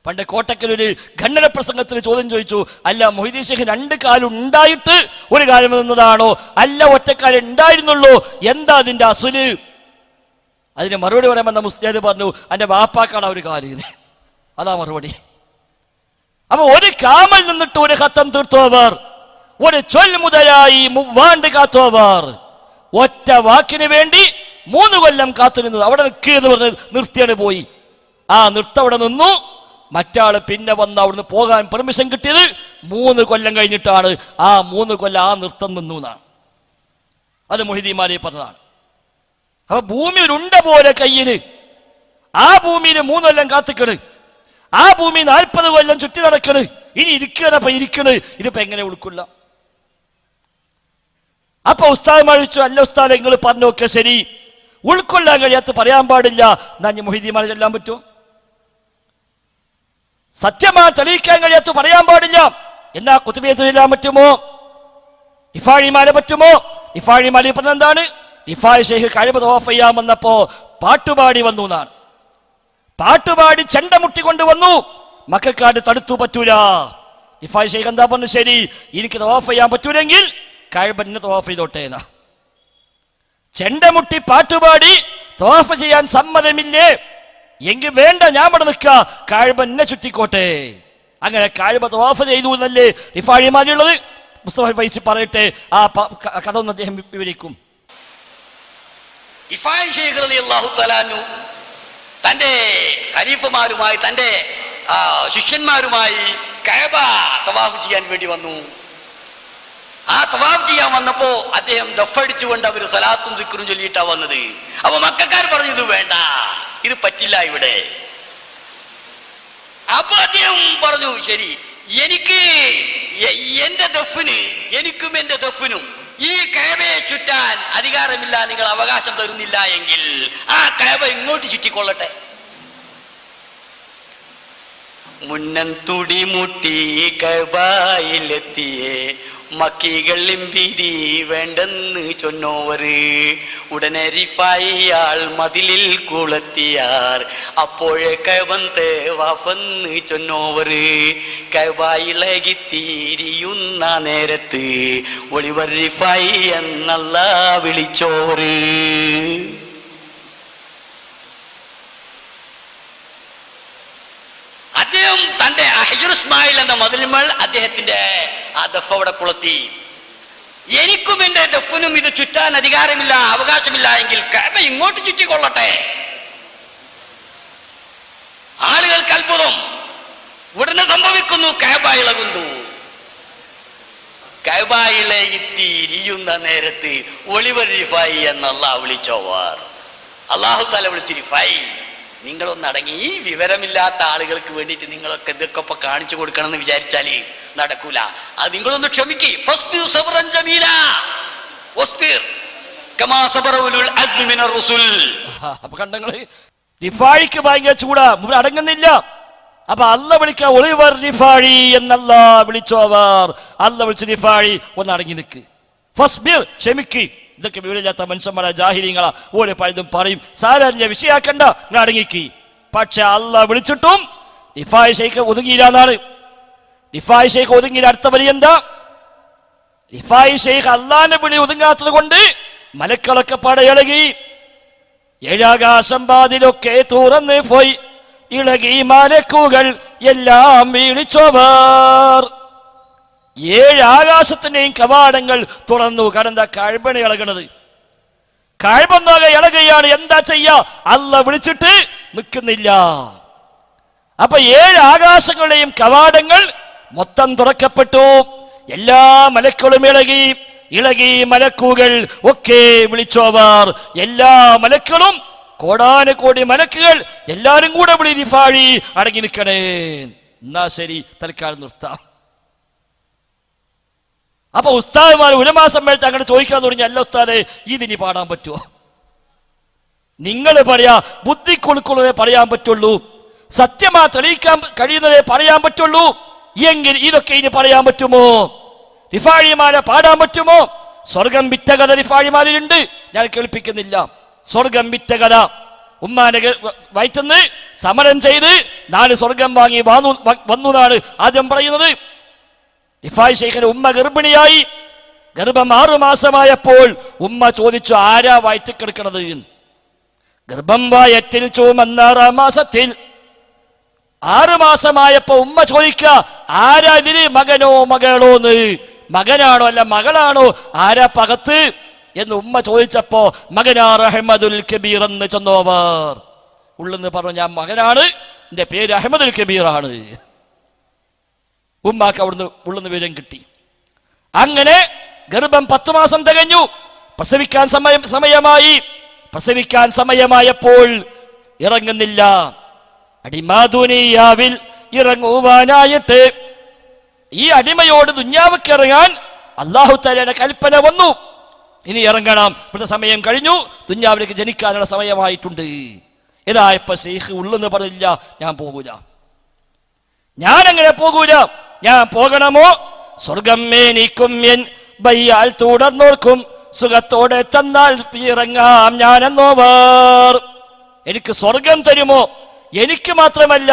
A: പണ്ട് കോട്ടക്കൽ ഒരു ഖണ്ഡന പ്രസംഗത്തിൽ ചോദ്യം ചോദിച്ചു, അല്ല മൊഹീദ്ദീൻ ശൈഖ് 2 കാലം ഉണ്ടായിട്ട് ഒരു കാലം നിന്നതാണോ, അല്ല ഒറ്റക്കാലം ഉണ്ടായിരുന്നുള്ളൂ, എന്താ അതിന്റെ അസുല്? അതിന് മറുപടി പറയാൻ വന്ന മുസ്ലിയാർ പറഞ്ഞു, എന്റെ വാപ്പാക്കാണ് ഒരു കാര്യം. അതാ മറുപടി. അപ്പൊ ഒരു കാമൽ നിന്നിട്ട് ഒരു ഖത്തം തീർത്തോവർ, ഒരു ചൊല്ല് മുതലായി 3 കാത്തോവർ, ഒറ്റ വാക്കിന് വേണ്ടി 3 കൊല്ലം കാത്തു നിന്നു. അവിടെ നിൽക്കുകയെന്ന് പറഞ്ഞ് നിർത്തിയാണ് പോയി. ആ നിർത്തം അവിടെ നിന്നു. മറ്റാള് പിന്നെ വന്ന് അവിടുന്ന് പോകാൻ പെർമിഷൻ കിട്ടിയത് 3 കൊല്ലം കഴിഞ്ഞിട്ടാണ്. ആ 3 കൊല്ലം ആ നൃത്തം നിന്നു എന്നാണ്. അത് മൊഹീദ്ദീൻമാരെ പറഞ്ഞതാണ്. അപ്പൊ ഭൂമി ഒരു ഉണ്ട പോലെ കയ്യില്, ആ ഭൂമിയിൽ 3 കൊല്ലം കാത്തിക്കണ്, ആ ഭൂമി 40 കൊല്ലം ചുറ്റി നടക്കണ്. ഇനി ഇരിക്കണപ്പ ഇരിക്കണ്, ഇതിപ്പോ എങ്ങനെ ഉൾക്കൊള്ള? അപ്പൊ ഉസ്താദ് ചോദിച്ചു, അല്ല ഉസ്താദ് നിങ്ങൾ പറഞ്ഞൊക്കെ ശരി, ഉൾക്കൊള്ളാൻ കഴിയാത്ത പറയാൻ പാടില്ല, എന്നാ മൊഹീദ്ദീൻമാരെ ചൊല്ലാൻ പറ്റുമോ? സത്യമായി തെളിയിക്കാൻ കഴിയാത്ത പറയാൻ പാടില്ല, എന്നാ ഖുതുബിയെ ചൊല്ലാൻ പറ്റുമോ? റിഫാഴിമാരെ പറ്റുമോ? റിഫാഴിമാരെ പറഞ്ഞ എന്താണ്? റിഫാഴി ശൈഖ് കഅബ തവാഫ് ചെയ്യാൻ വന്നപ്പോ പാട്ടുപാടി വന്നു എന്നാണ്. പാട്ടുപാടി ചെണ്ട മുട്ടിക്കൊണ്ട് വന്നു. മക്കക്കാട് തടുത്തു, പറ്റൂല. റിഫാഴി ശൈഖ് എന്താ പറഞ്ഞു? ശരി, എനിക്ക് തവാഫ് ചെയ്യാൻ പറ്റൂലെങ്കിൽ കഅബനെ തവാഫ് ചെയ്തോട്ടെ എന്നാ. ചെണ്ടമുട്ടി പാട്ടുപാടി തവാഫ് ചെയ്യാൻ സമ്മതമില്ലേ? എങ്കിൽ വേണ്ട, ഞാൻ ഇവിടെ നിൽക്ക, കഅബനെ ചുറ്റിക്കോട്ടെ. അങ്ങനെ കഅബ തവാഫ് ചെയ്തു എന്നല്ലേ റിഫാഴിമാരുള്ളത്? മുസ്തഫ ഫൈസി പറയട്ടെ, ആ കഥ ഒന്ന് അദ്ദേഹം വിവരിക്കും.
F: റിഫാഴി ശൈഖ് റളിയല്ലാഹു തആല അൻഹു തന്റെ ഖലീഫമാരുമായി തന്റെ ശിഷ്യന്മാരുമായി കഅബ തവാഫ് ചെയ്യാൻ വേണ്ടി വന്നു. ആ തവാഫ് ചെയ്യാൻ വന്നപ്പോ അദ്ദേഹം ദഫടിച്ചുകൊണ്ട് അവർ സലാത്തും ദിക്റും ചൊല്ലിയിട്ടാ വന്നത്. അപ്പൊ മക്കക്കാർ പറഞ്ഞു, ഇത് വേണ്ട, ഇത് പറ്റില്ല ഇവിടെ. അപ്പൊ അദ്ദേഹം പറഞ്ഞു, ശരി, എനിക്ക് എന്റെ ദഫിന്, എനിക്കും എന്റെ ദഫിനും ഈ കഅബയെ ചുറ്റാൻ അധികാരമില്ല, നിങ്ങൾ അവകാശം തരുന്നില്ല എങ്കിൽ ആ കഅബ ഇങ്ങോട്ട് ചുറ്റിക്കൊള്ളട്ടെ. മുന്നം തുടി മുട്ടി കഅബയിലെത്തിയേ മക്കികളും പിരി വേണ്ടെന്ന് ചൊന്നോവര്. ഉടനെ റിഫായിയാൾ മതിലിൽ കുളത്തിയാർ, അപ്പോഴേ കഅബത്തെ വഫന്ന് ചൊന്നോവര്. കഅബ ഇളകിത്തിരിയുന്ന നേരത്ത് ഒളിവർ റിഫായി എന്നല്ല വിളിച്ചോര്. അദ്ദേഹം തന്റെ ഹിജ്ർ ഇസ്മായിൽ എന്ന മതിലുമേൽ അദ്ദേഹത്തിന്റെ ആ ദഫ് അവിടെ കുളത്തി. എനിക്കും എന്റെ ദഫിനും ഇത് ചുറ്റാൻ അധികാരമില്ല, അവകാശമില്ല എങ്കിൽ കഅബ ഇങ്ങോട്ട് ചുറ്റിക്കൊള്ളട്ടെ. ആളുകൾക്ക് അത്ഭുതം. ഉടനെ സംഭവിക്കുന്നു, കഅബ ഇളകുന്നു. കഅബ ഇളകിത്തിരിയുന്ന നേരത്ത് ഒളിവർ റിഫായി എന്നല്ല വിളിച്ചോവാർ. അല്ലാഹു തആല വിളിച്ചു, റിഫായി നിങ്ങളൊന്നടങ്ങി. ഈ വിവരമില്ലാത്ത ആളുകൾക്ക് വേണ്ടിയിട്ട് നിങ്ങളൊക്കെ ഇതൊക്കെ ഇപ്പൊ കാണിച്ചു കൊടുക്കണം എന്ന് വിചാരിച്ചാല് നടക്കൂല. അത് നിങ്ങളൊന്ന് ക്ഷമിക്കേ.
A: അപ്പൊ കണ്ടങ്ങള് റിഫായിക്ക് ഭയങ്കര ചൂടാ, അടങ്ങുന്നില്ല. അപ്പൊ അല്ല വിളിക്ക, ഒളിവർ റിഫാഴി എന്നല്ല വിളിച്ചോവർ. അല്ല വിളിച്ച് റിഫാഴി ഒന്ന് അടങ്ങി നിൽക്ക്, ഫസ്ബിർ, ക്ഷമിക്ക്. ഇതൊക്കെ വിവരമില്ലാത്ത മനുഷ്യന്മാരെ, ജാഹിലീങ്ങളാ, ഓരോ പലതും പറയും. സാരല്ല, വിഷയാക്കണ്ട, നിങ്ങൾ അടങ്ങിക്ക്. പക്ഷെ അല്ല വിളിച്ചിട്ടും റിഫായി ശൈഖ് ഒതുങ്ങിയില്ലാന്നാണ്. റിഫായി ശൈഖ് ഒതുങ്ങിയില്ല. അടുത്ത വരി എന്താ? റിഫായി ശൈഖ് അള്ളാന്റെ വിളി ഒതുങ്ങാത്തത് കൊണ്ട് മലക്കളൊക്കെ പടയിളകി. 7 ആകാശം വാതിലൊക്കെ തുറന്ന് പോയി, ഇളകി മലക്കുകൾ എല്ലാം വിളിച്ചോവർ. 7 ആകാശത്തിന്റെയും കവാടങ്ങൾ തുറന്നു. കടന്ന കഅബനെ ഇളകണത്, കഅബന്നാകെ ഇളകുകയാണ്. എന്താ ചെയ്യാ? അല്ല വിളിച്ചിട്ട് നിൽക്കുന്നില്ല. അപ്പൊ 7 ആകാശങ്ങളുടെയും കവാടങ്ങൾ മൊത്തം തുറക്കപ്പെട്ടു. എല്ലാ മലക്കുകളും ഇളകി മലക്കുകൾ ഒക്കെ വിളിച്ചോവർ. എല്ലാ മലക്കളും, കോടാനുകോടി മലക്കുകൾ എല്ലാരും കൂടെ വിളി, റിഫാഴി അടങ്ങി നിൽക്കണേ. എന്നാ ശരി, തൽക്കാലം നിർത്താം. അപ്പൊ ഉസ്താദ്മാർ ഉലമാ സമ്മേളനത്തിൽ അങ്ങനെ ചോദിക്കാൻ തുടങ്ങി, അല്ല ഉസ്താദെ ഇതിനി പാടാൻ പറ്റുമോ? നിങ്ങൾ പറയാ, ബുദ്ധിക്കുളുക്കുള്ളതേ പറയാൻ പറ്റുള്ളൂ. സത്യമാ തെളിയിക്കാൻ കഴിയുന്നതേ പറയാൻ പറ്റുള്ളൂ എങ്കിൽ ഇതൊക്കെ ഇനി പറയാൻ പറ്റുമോ? റിഫാഴിമാരെ പാടാൻ പറ്റുമോ? സ്വർഗം വിറ്റ കഥ റിഫാഴിമാരിലുണ്ട്, ഞാൻ കേൾപ്പിക്കുന്നില്ല. സ്വർഗം വിറ്റ കഥ, ഉമ്മാന്റെ വയറ്റുന്ന് സമരം ചെയ്ത് 4 സ്വർഗം വാങ്ങി വന്നു എന്നാണ് ആദ്യം പറയുന്നത്. റിഫായി ശൈഖിന്റെ ഉമ്മ ഗർഭിണിയായി, ഗർഭം 6 മാസമായപ്പോൾ ഉമ്മ ചോദിച്ചു, ആരാ വയറ്റിൽ കിടക്കണത്? ഗർഭം വയറ്റിൽ ചുമന്ന 6 മാസത്തിൽ 6 മാസമായപ്പോ ഉമ്മ ചോദിക്ക, ആരാ ഇതിന്, മകനോ മകളോന്ന്? മകനാണോ അല്ല മകളാണോ, ആരാ പകത്ത് എന്ന് ഉമ്മ ചോദിച്ചപ്പോ മകനാർ അഹമ്മദുൽ കബീർ എന്ന് ചെന്നോവർ ഉള്ളെന്ന് പറഞ്ഞു, ഞാൻ മകനാണ്, എന്റെ പേര് അഹമ്മദുൽ കബീർ ആണ്. ഉമ്മാക്ക് അവിടുന്ന് ഉള്ളുന്ന് വിവരം കിട്ടി. അങ്ങനെ ഗർഭം 10 മാസം തികഞ്ഞു. പ്രസവിക്കാൻ സമയമായപ്പോൾ ഇറങ്ങുന്നില്ല. അടിമാദുനിയാവിൽ ഇറങ്ങുവാനായിട്ട് ഈ അടിമയോട് ദുന്യാവിക്ക് ഇറങ്ങാൻ അല്ലാഹു തആലയുടെ കൽപ്പന വന്നു. ഇനി ഇറങ്ങണം, ഇവിടുത്തെ സമയം കഴിഞ്ഞു, ദുന്യാവിലേക്ക് ജനിക്കാനുള്ള സമയമായിട്ടുണ്ട്. ഇതായപ്പോ ശൈഖ് ഉള്ളെന്ന് പറഞ്ഞില്ല, ഞാൻ പോകൂല, ഞാൻ അങ്ങനെ പോകൂല. ഞാൻ പോകണമോ? സ്വർഗം മേനിക്കും എൻ ബയ്യാൽ തുടർന്നോർക്കും സുഖത്തോടെ തന്നാൽ ഇറങ്ങാം ഞാനെന്നോവർ. എനിക്ക് സ്വർഗം തരുമോ? എനിക്ക് മാത്രമല്ല,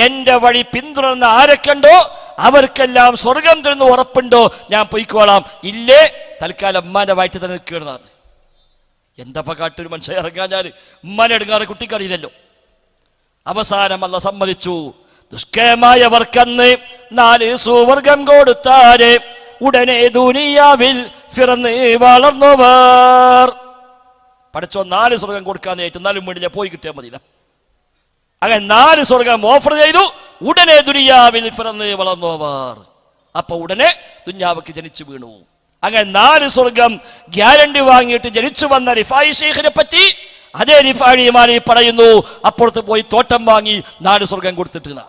A: എന്റെ വഴി പിന്തുടർന്ന ആരൊക്കെണ്ടോ അവർക്കെല്ലാം സ്വർഗം തരുന്ന ഉറപ്പുണ്ടോ? ഞാൻ പൊയ്ക്കോളാം. ഇല്ലേ, തൽക്കാലം ഉമ്മാന്റെ വയറ്റ് തന്നെ നിൽക്കുന്നതാണ്. എന്തപ്പ കാട്ടൊരു മനുഷ്യൻ ഇറങ്ങാഞ്ഞാൽ ഉമ്മാനെ എടുക്കാറ് കുട്ടിക്കറിയില്ലല്ലോ. അവസാനം അല്ലാഹ് സമ്മതിച്ചു. ദുഷ്കരമായവർക്കന്ന് 4 സുവർഗം കൊടുത്താരെ ഉടനെ ദുനിയാവിൽ ഫിറന്ന് വളർന്നവർ. പഠിച്ചോ, 4 സ്വർഗം കൊടുക്കാന്ന് ഏറ്റവും 4 വീടിലെ പോയി കിട്ടിയാൽ മതി. അങ്ങനെ 4 സ്വർഗം ഓഫർ ചെയ്തു. ഉടനെ ദുനിയാവിൽ ഫിറന്ന് വളർന്നവർ. അപ്പൊ ഉടനെ ദുനിയാവിക്ക് ജനിച്ചു വീണു. അങ്ങനെ 4 സ്വർഗം ഗ്യാരണ്ടി വാങ്ങിയിട്ട് ജനിച്ചു വന്ന റിഫായി ശൈഖിനെ പറ്റി അതേ റിഫാഴിമാരി പറയുന്നു, അപ്പുറത്ത് പോയി തോട്ടം വാങ്ങി 4 സ്വർഗം കൊടുത്തിട്ട്.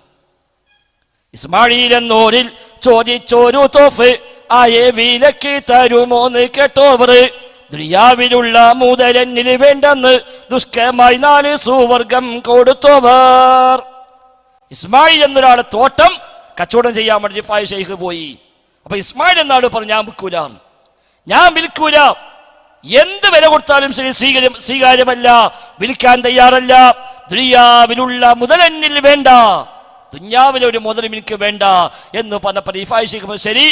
A: ഇസ്മായിൽ എന്നോരിൽ ചോദിച്ചോരു തോഫ് ആയെ വിലക്ക് തരുമോന്ന് കേട്ടോവർ. ദുനിയാവിലുള്ള മുതലെന്നിൽ വേണ്ടെന്ന് ദുഷ്കരമായി 4 സുവർഗം കൊടുത്തവർ. ഇസ്മായിൽ എന്നൊരാളെ തോട്ടം കച്ചവടം ചെയ്യാൻ വേണ്ടി റിഫായി ശൈഖ് പോയി. അപ്പൊ ഇസ്മായിൽ എന്നാൾ പറഞ്ഞു, ഞാൻ വിൽക്കൂല, എന്ത് വില കൊടുത്താലും ശരി സ്വീകാര്യമല്ല, വിൽക്കാൻ തയ്യാറല്ല. ദുനിയാവിലുള്ള മുതലെന്നിൽ വേണ്ട, ദുനിയാവിലെ ഒരു മുതലും എനിക്ക് വേണ്ട എന്ന് പറഞ്ഞപ്പോൾ റിഫായി ശൈഖ് ശരി,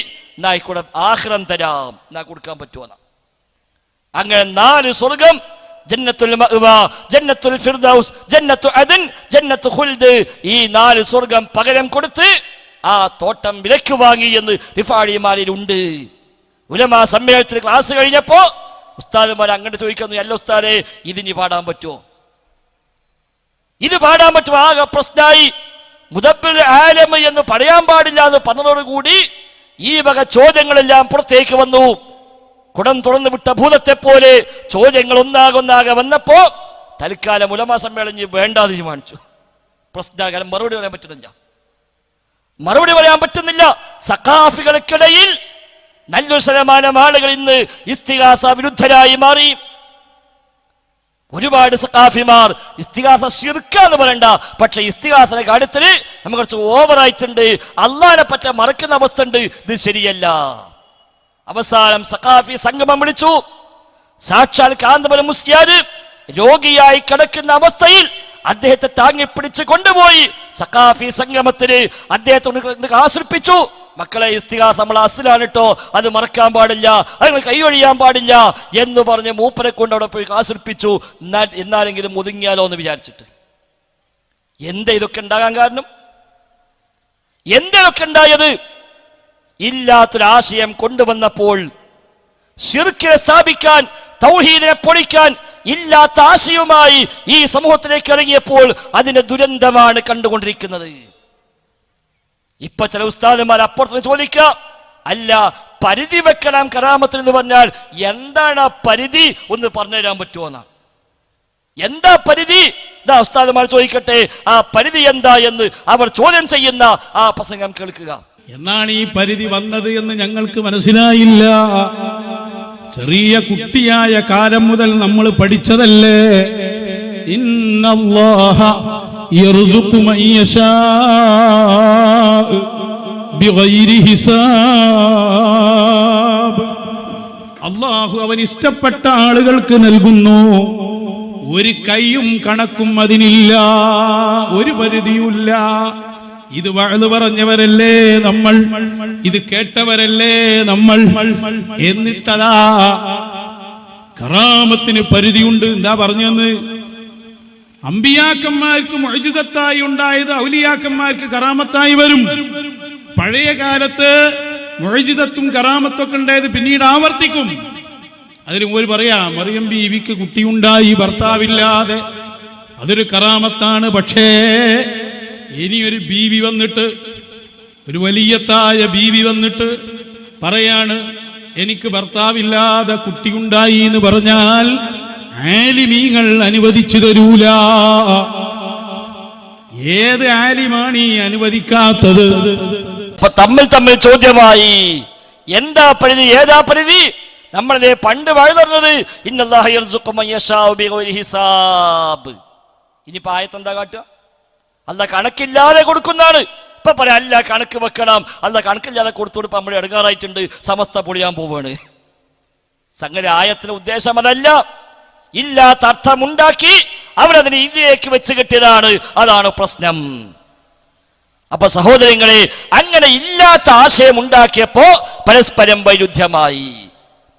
A: നായിക്കൂടെ ആഖിറം തരാം, എന്നാ കൊടുക്കാൻ പറ്റുമെന്ന. അങ്ങനെ 4 സ്വർഗം, ജന്നത്തുൽ മഅ്വ, ജന്നത്തുൽ ഫിർദൗസ്, ജന്നത്തു അദൻ, ജന്നത്തു ഖുൽദ്, ഈ 4 സ്വർഗം പകരം കൊടുത്ത് ആ തോട്ടം വിലക്ക് വാങ്ങി എന്ന് റിഫാഴിമാരിൽ ഉണ്ട്. ഉലമാ സമ്മേളനത്തിൽ ക്ലാസ് കഴിഞ്ഞപ്പോ ഉസ്താദുമാർ അങ്ങോട്ട് ചോദിക്കുന്നു, അല്ല ഉസ്താദേ, ഇതിനി പാടാൻ പറ്റുമോ? ഇത് പാടാൻ പറ്റുമോ? ആകെ പ്രശ്നമായി. മുദബ്ബിറുൽ ആലം എന്ന് പറയാൻ പാടില്ല എന്ന് പറഞ്ഞതോടുകൂടി ഈ വക ചോദ്യങ്ങളെല്ലാം പുറത്തേക്ക് വന്നു. കുടം തുറന്നു വിട്ട ഭൂതത്തെ പോലെ ചോദ്യങ്ങൾ ഒന്നാകെ വന്നപ്പോ തൽക്കാലം ഉലമാ സമ്മേളനം വേണ്ട തീരുമാനിച്ചു. പ്രശ്നകാലം മറുപടി പറയാൻ പറ്റുന്നില്ല. സഖാഫികൾക്കിടയിൽ നല്ലൊരു ശതമാനം ആളുകൾ ഇന്ന് ഇസ്തിഗാസ വിരുദ്ധരായി മാറി. ഒരുപാട് സഖാഫിമാർ ഇസ്തിഗാസ ശിർക്കാന്ന് പറയണ്ട, പക്ഷെ ഇസ്തിഗാസയുടെ കാര്യത്തിൽ നമുക്ക് കുറച്ച് ഓവറായിട്ടുണ്ട്, അള്ളാനെ പറ്റ മറക്കുന്ന അവസ്ഥ ഉണ്ട്, ഇത് ശരിയല്ല. അവസാനം സഖാഫി സംഗമം വിളിച്ചു. സാക്ഷാൽ കാന്തപുരം മുസ്ലിയാർ രോഗിയായി കിടക്കുന്ന അവസ്ഥയിൽ അദ്ദേഹത്തെ താങ്ങിപ്പിടിച്ച് കൊണ്ടുപോയി സഖാഫി സംഗമത്തിന് അദ്ദേഹത്തോട് ആശ്രയിപ്പിച്ചു. മക്കളെ, ഇസ്തിഗാസ നമ്മളെ അസ്ലാണ് കേട്ടോ, അത് മറക്കാൻ പാടില്ല, അത് കൈയൊഴിയാൻ പാടില്ല എന്ന് പറഞ്ഞ് മൂപ്പരെ കൊണ്ട് അവിടെ പോയി ആശ്രയിപ്പിച്ചു. എന്നാലെങ്കിലും ഒതുങ്ങിയാലോ എന്ന് വിചാരിച്ചിട്ട്. എന്താ ഇതൊക്കെ ഉണ്ടാകാൻ കാരണം? എന്തൊക്കെ ഉണ്ടായത്? ഇല്ലാത്തൊരാശയം കൊണ്ടുവന്നപ്പോൾ, ശിർക്കിനെ സ്ഥാപിക്കാൻ, തൗഹീദിനെ പൊളിക്കാൻ ഇല്ലാത്ത ആശയവുമായി ഈ സമൂഹത്തിലേക്ക് ഇറങ്ങിയപ്പോൾ അതിന്റെ ദുരന്തമാണ് കണ്ടുകൊണ്ടിരിക്കുന്നത്. ഇപ്പൊ ചില ഉസ്താദുമാർ അപ്പുറത്ത് ചോദിക്കുക, അല്ല പരിധി വെക്കണം കറാമത്തിൽ എന്ന് പറഞ്ഞാൽ എന്താണ് ആ പരിധി ഒന്ന് പറഞ്ഞുതരാൻ പറ്റുമോ എന്നാ. എന്താ പരിധി? ഇതാ ഉസ്താദുമാർ ചോദിക്കട്ടെ, ആ പരിധി എന്താ എന്ന് അവർ ചോദ്യം ചെയ്യുന്ന ആ പ്രസംഗം കേൾക്കുക.
G: എന്നാണ് ഈ പരിധി വന്നത് എന്ന് ഞങ്ങൾക്ക് മനസ്സിലായില്ല. ചെറിയ കുട്ടിയായ കാലം മുതൽ നമ്മൾ പഠിച്ചതല്ലേ, ഇന്നല്ലാഹ യർസുഖു മൻ യശാ ബിഗൈരി ഹിസാബ്. അല്ലാഹു അവൻ ഇഷ്ടപ്പെട്ട ആളുകൾക്ക് നൽകുന്നു. ഒരു കൈയും കണക്കും അതിനില്ല, ഒരു പരിധിയുമില്ല. ഇത് വഅദ് പറഞ്ഞവരല്ലേ നമ്മൾ, ഇത് കേട്ടവരല്ലേ നമ്മൾ. എന്നിട്ടതാ കറാമത്തിന് പരിധിയുണ്ട്. എന്താ പറഞ്ഞെന്ന്? അമ്പിയാക്കന്മാർക്ക് മുഅ്ജിസത്തായി ഉണ്ടായത് ഔലിയാക്കന്മാർക്ക് കറാമത്തായി വരും. പഴയ കാലത്ത് മുഅ്ജിസത്തും കറാമത്തൊക്കെ ഉണ്ടായത് പിന്നീട് ആവർത്തിക്കും. അതിന് ഒരു പറയാം, മറിയം ബീവിക്ക് കുട്ടിയുണ്ടായി ഭർത്താവില്ലാതെ, അതൊരു കറാമത്താണ്. പക്ഷേ ഇനിയൊരു ബീവി വന്നിട്ട്, ഒരു വലിയത്തായ ബീവി വന്നിട്ട് പറയാണ് എനിക്ക് ഭർത്താവില്ലാതെ കുട്ടിയുണ്ടായി എന്ന് പറഞ്ഞാൽ ആലിമീങ്ങൾ അനുവദിച്ചു തരൂല. ഏത് ആലിമാണ് ഈ അനുവദിക്കാത്തത്?
A: അപ്പൊ തമ്മിൽ ചോദ്യമായി. എന്താ പരിധി, ഏതാ പരിധി? നമ്മളെ പണ്ട് വഴുതറിഞ്ഞത് ഇന്നല്ലാഹ യർസുഖു മൻ യശാഉ ബിഗൈരി ഹിസാബ്. ഇനിയിപ്പോ ആയത്തെന്താ കാട്ടുക? അല്ല കണക്കില്ലാതെ കൊടുക്കുന്നതാണ്. ഇപ്പൊ പറയാം അല്ല കണക്ക് വെക്കണം, അല്ല കണക്കില്ലാതെ കൊടുത്തോടുപ്പ് നമ്മൾ എടുക്കാറായിട്ടുണ്ട്, സമസ്ത പൊളിയാൻ പോവാണ്. സംഗതി ആയത്തിന്റെ ഉദ്ദേശം അതല്ല. ഇല്ലാത്ത അർത്ഥമുണ്ടാക്കി അവരതിനെ ഇതിലേക്ക് വെച്ച് കെട്ടിയതാണ്. അതാണ് പ്രശ്നം. അപ്പൊ സഹോദരങ്ങളെ, അങ്ങനെ ഇല്ലാത്ത ആശയം ഉണ്ടാക്കിയപ്പോ പരസ്പരം വൈരുദ്ധ്യമായി.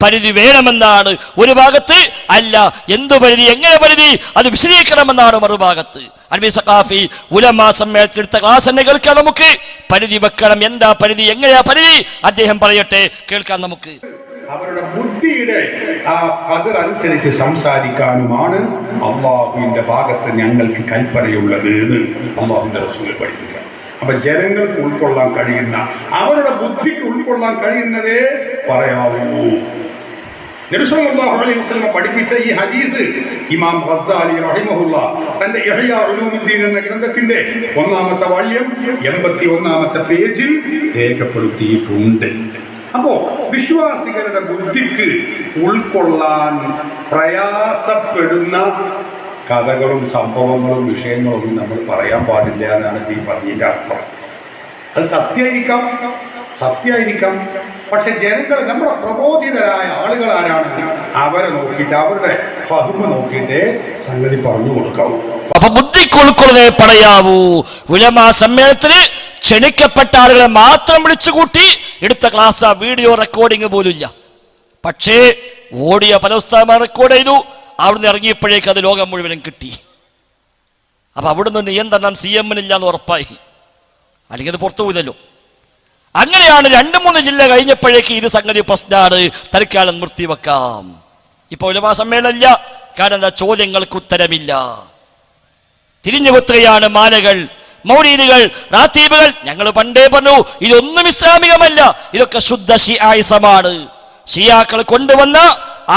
A: പരിധി വേണമെന്നാണ് ഒരു ഭാഗത്ത്, അല്ല എന്തു പരിധി, എങ്ങനെ പരിധി, അത് വിശദീകരിക്കണമെന്നാണ് മറുഭാഗത്ത്. അൽബി സഖാഫി ഉലമാ സമ്മേളനത്തിൽ എടുത്ത ക്ലാസ് തന്നെ കേൾക്കാം നമുക്ക്. പരിധി വെക്കണം, എന്താ പരിധി, എങ്ങനെയാ പരിധി, അദ്ദേഹം പറയട്ടെ, കേൾക്കാം നമുക്ക്.
H: അവരുടെ ബുദ്ധിയുടെ ആ കതിർ അനുസരിച്ച് സംസാരിക്കാനുമാണ് അള്ളാഹുവിന്റെ ഭാഗത്ത് ഞങ്ങൾക്ക് കൽപ്പനയുള്ളത് എന്ന് അള്ളാഹുവിന്റെ റസൂൽ പഠിപ്പിക്കുക. അപ്പൊ ജനങ്ങൾക്ക് ഉൾക്കൊള്ളാൻ കഴിയുന്ന, അവരുടെ ബുദ്ധിക്ക് ഉൾക്കൊള്ളാൻ കഴിയുന്നതേ പറയാവൂ. നബി സല്ലല്ലാഹു അലൈഹി വസല്ലം പഠിപ്പിച്ച ഈ ഹദീസ് ഇമാം ഗസ്സാലി റഹിമഹുല്ലാ തന്റെ ഇഹ്യാ ഉലൂമുദ്ദീൻ എന്ന ഗ്രന്ഥത്തിന്റെ 1-ാമത്തെ വാള്യം 81-ാമത്തെ പേജിൽ രേഖപ്പെടുത്തിയിട്ടുണ്ട്. അപ്പോ വിശ്വാസികളുടെ ബുദ്ധിക്ക് ഉൾക്കൊള്ളാൻ പ്രയാസപ്പെടുന്ന കഥകളും സംഭവങ്ങളും വിഷയങ്ങളും നമ്മൾ പറയാൻ പാടില്ല എന്നാണ് ഈ പറഞ്ഞതിന്റെ അർത്ഥം. അത് സത്യമായിരിക്കാം. പക്ഷെ ജനങ്ങൾ, നമ്മുടെ പ്രബോധിതരായ ആളുകൾ ആരാണ്? അവരെ നോക്കിയിട്ട്, അവരുടെ ഫഹ്മ നോക്കിയിട്ട് സംഗതി പറഞ്ഞു കൊടുക്കാവൂ.
A: അപ്പൊ ബുദ്ധിക്ക് ഉൾക്കൊള്ളേ പറയാവൂ. ഉലമാ സമ്മേളനത്തിന് ക്ഷണിക്കപ്പെട്ട ആളുകളെ മാത്രം വിളിച്ചുകൂട്ടി എടുത്ത ക്ലാസ്, വീഡിയോ റെക്കോർഡിംഗ് പോലും ഇല്ല. പക്ഷേ ഓഡിയോ പല ഉസ്താദുമാർ റെക്കോർഡ് ചെയ്തു. അവിടുന്ന് ഇറങ്ങിയപ്പോഴേക്ക് അത് ലോകം മുഴുവനും കിട്ടി. അപ്പൊ അവിടുന്ന് നിയന്ത്രണം CM-നില്ലാന്ന് ഉറപ്പായി, അല്ലെങ്കിൽ അത് പുറത്തു പോയില്ലല്ലോ. അങ്ങനെയാണ് 2-3 ജില്ല കഴിഞ്ഞപ്പോഴേക്ക് ഇത് സംഗതി പ്രശ്നമാണ്, തൽക്കാലം നിർത്തിവെക്കാം. ഇപ്പൊ ഉലമാ സമ്മേളനം ഇല്ല, കാരണം എന്താ? ചോദ്യങ്ങൾക്ക് ഉത്തരമില്ല. തിരിഞ്ഞുകുത്തുകയാണ് മാലകൾ, മൗലീദുകൾ, റാത്തീബുകൾ. ഞങ്ങൾ പണ്ടേ പറഞ്ഞു ഇതൊന്നും ഇസ്ലാമികമല്ല, ഇതൊക്കെ ശുദ്ധ ഷിയായിസമാണ്, ഷിയാക്കൾ കൊണ്ടുവന്ന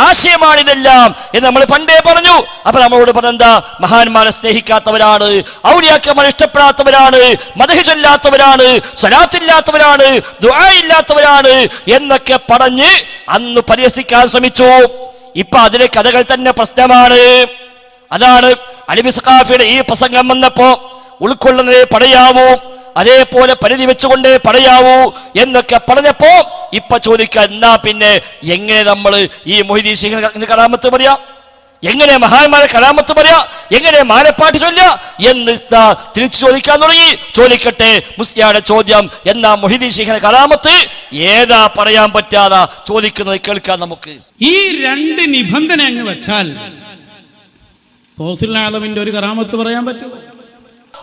A: ആശയമാണിതെല്ലാം എന്ന് നമ്മൾ പണ്ടേ പറഞ്ഞു. അപ്പൊ നമ്മളോട് പറഞ്ഞെന്താ? മഹാന്മാരെ സ്നേഹിക്കാത്തവരാണ്, ഔലിയാക്കന്മാരെ ഇഷ്ടപ്പെടാത്തവരാണ്, മദ്ഹ് ചൊല്ലാത്തവരാണ്, സ്വലാത്തില്ലാത്തവരാണ്, ദുആ ഇല്ലാത്തവരാണ് എന്നൊക്കെ പറഞ്ഞ് അന്ന് പരിഹസിക്കാൻ ശ്രമിച്ചു. ഇപ്പൊ അതിലെ കഥകൾ തന്നെ പ്രശ്നമാണ്. അതാണ് അൽബി സഖാഫിയുടെ ഈ പ്രസംഗം വന്നപ്പോ ഉൾക്കൊള്ളുന്നതേ പറയാവൂ, അതേപോലെ പരിധി വെച്ചുകൊണ്ടേ പറയാവൂ എന്നൊക്കെ പറഞ്ഞപ്പോ ഇപ്പൊ ചോദിക്കാൻ, എന്നാ പിന്നെ എങ്ങനെ നമ്മൾ ഈ മൊഹീദീൻ ശൈഖിന്റെ കറാമത്ത് പറയാ, എങ്ങനെ മഹാന്മാരെ കറാമത്ത് പറയാ, എങ്ങനെ മാലപ്പാട്ട് ചൊല്ല എന്ന് തിരിച്ചു ചോദിക്കാൻ തുടങ്ങി. ചോദിക്കട്ടെ, മുസ്ലിയാരുടെ ചോദ്യം, എന്നാ മൊഹീദീൻ ശൈഖിന്റെ കറാമത്ത് ഏതാ പറയാൻ പറ്റാതെ ചോദിക്കുന്നത് കേൾക്കാൻ നമുക്ക്.
G: ഈ 2 നിബന്ധന അങ്ങ് വെച്ചാൽ ഗൗസുൽ ആലമിന്റെ ഒരു കറാമത്ത് പറയാൻ പറ്റുമോ?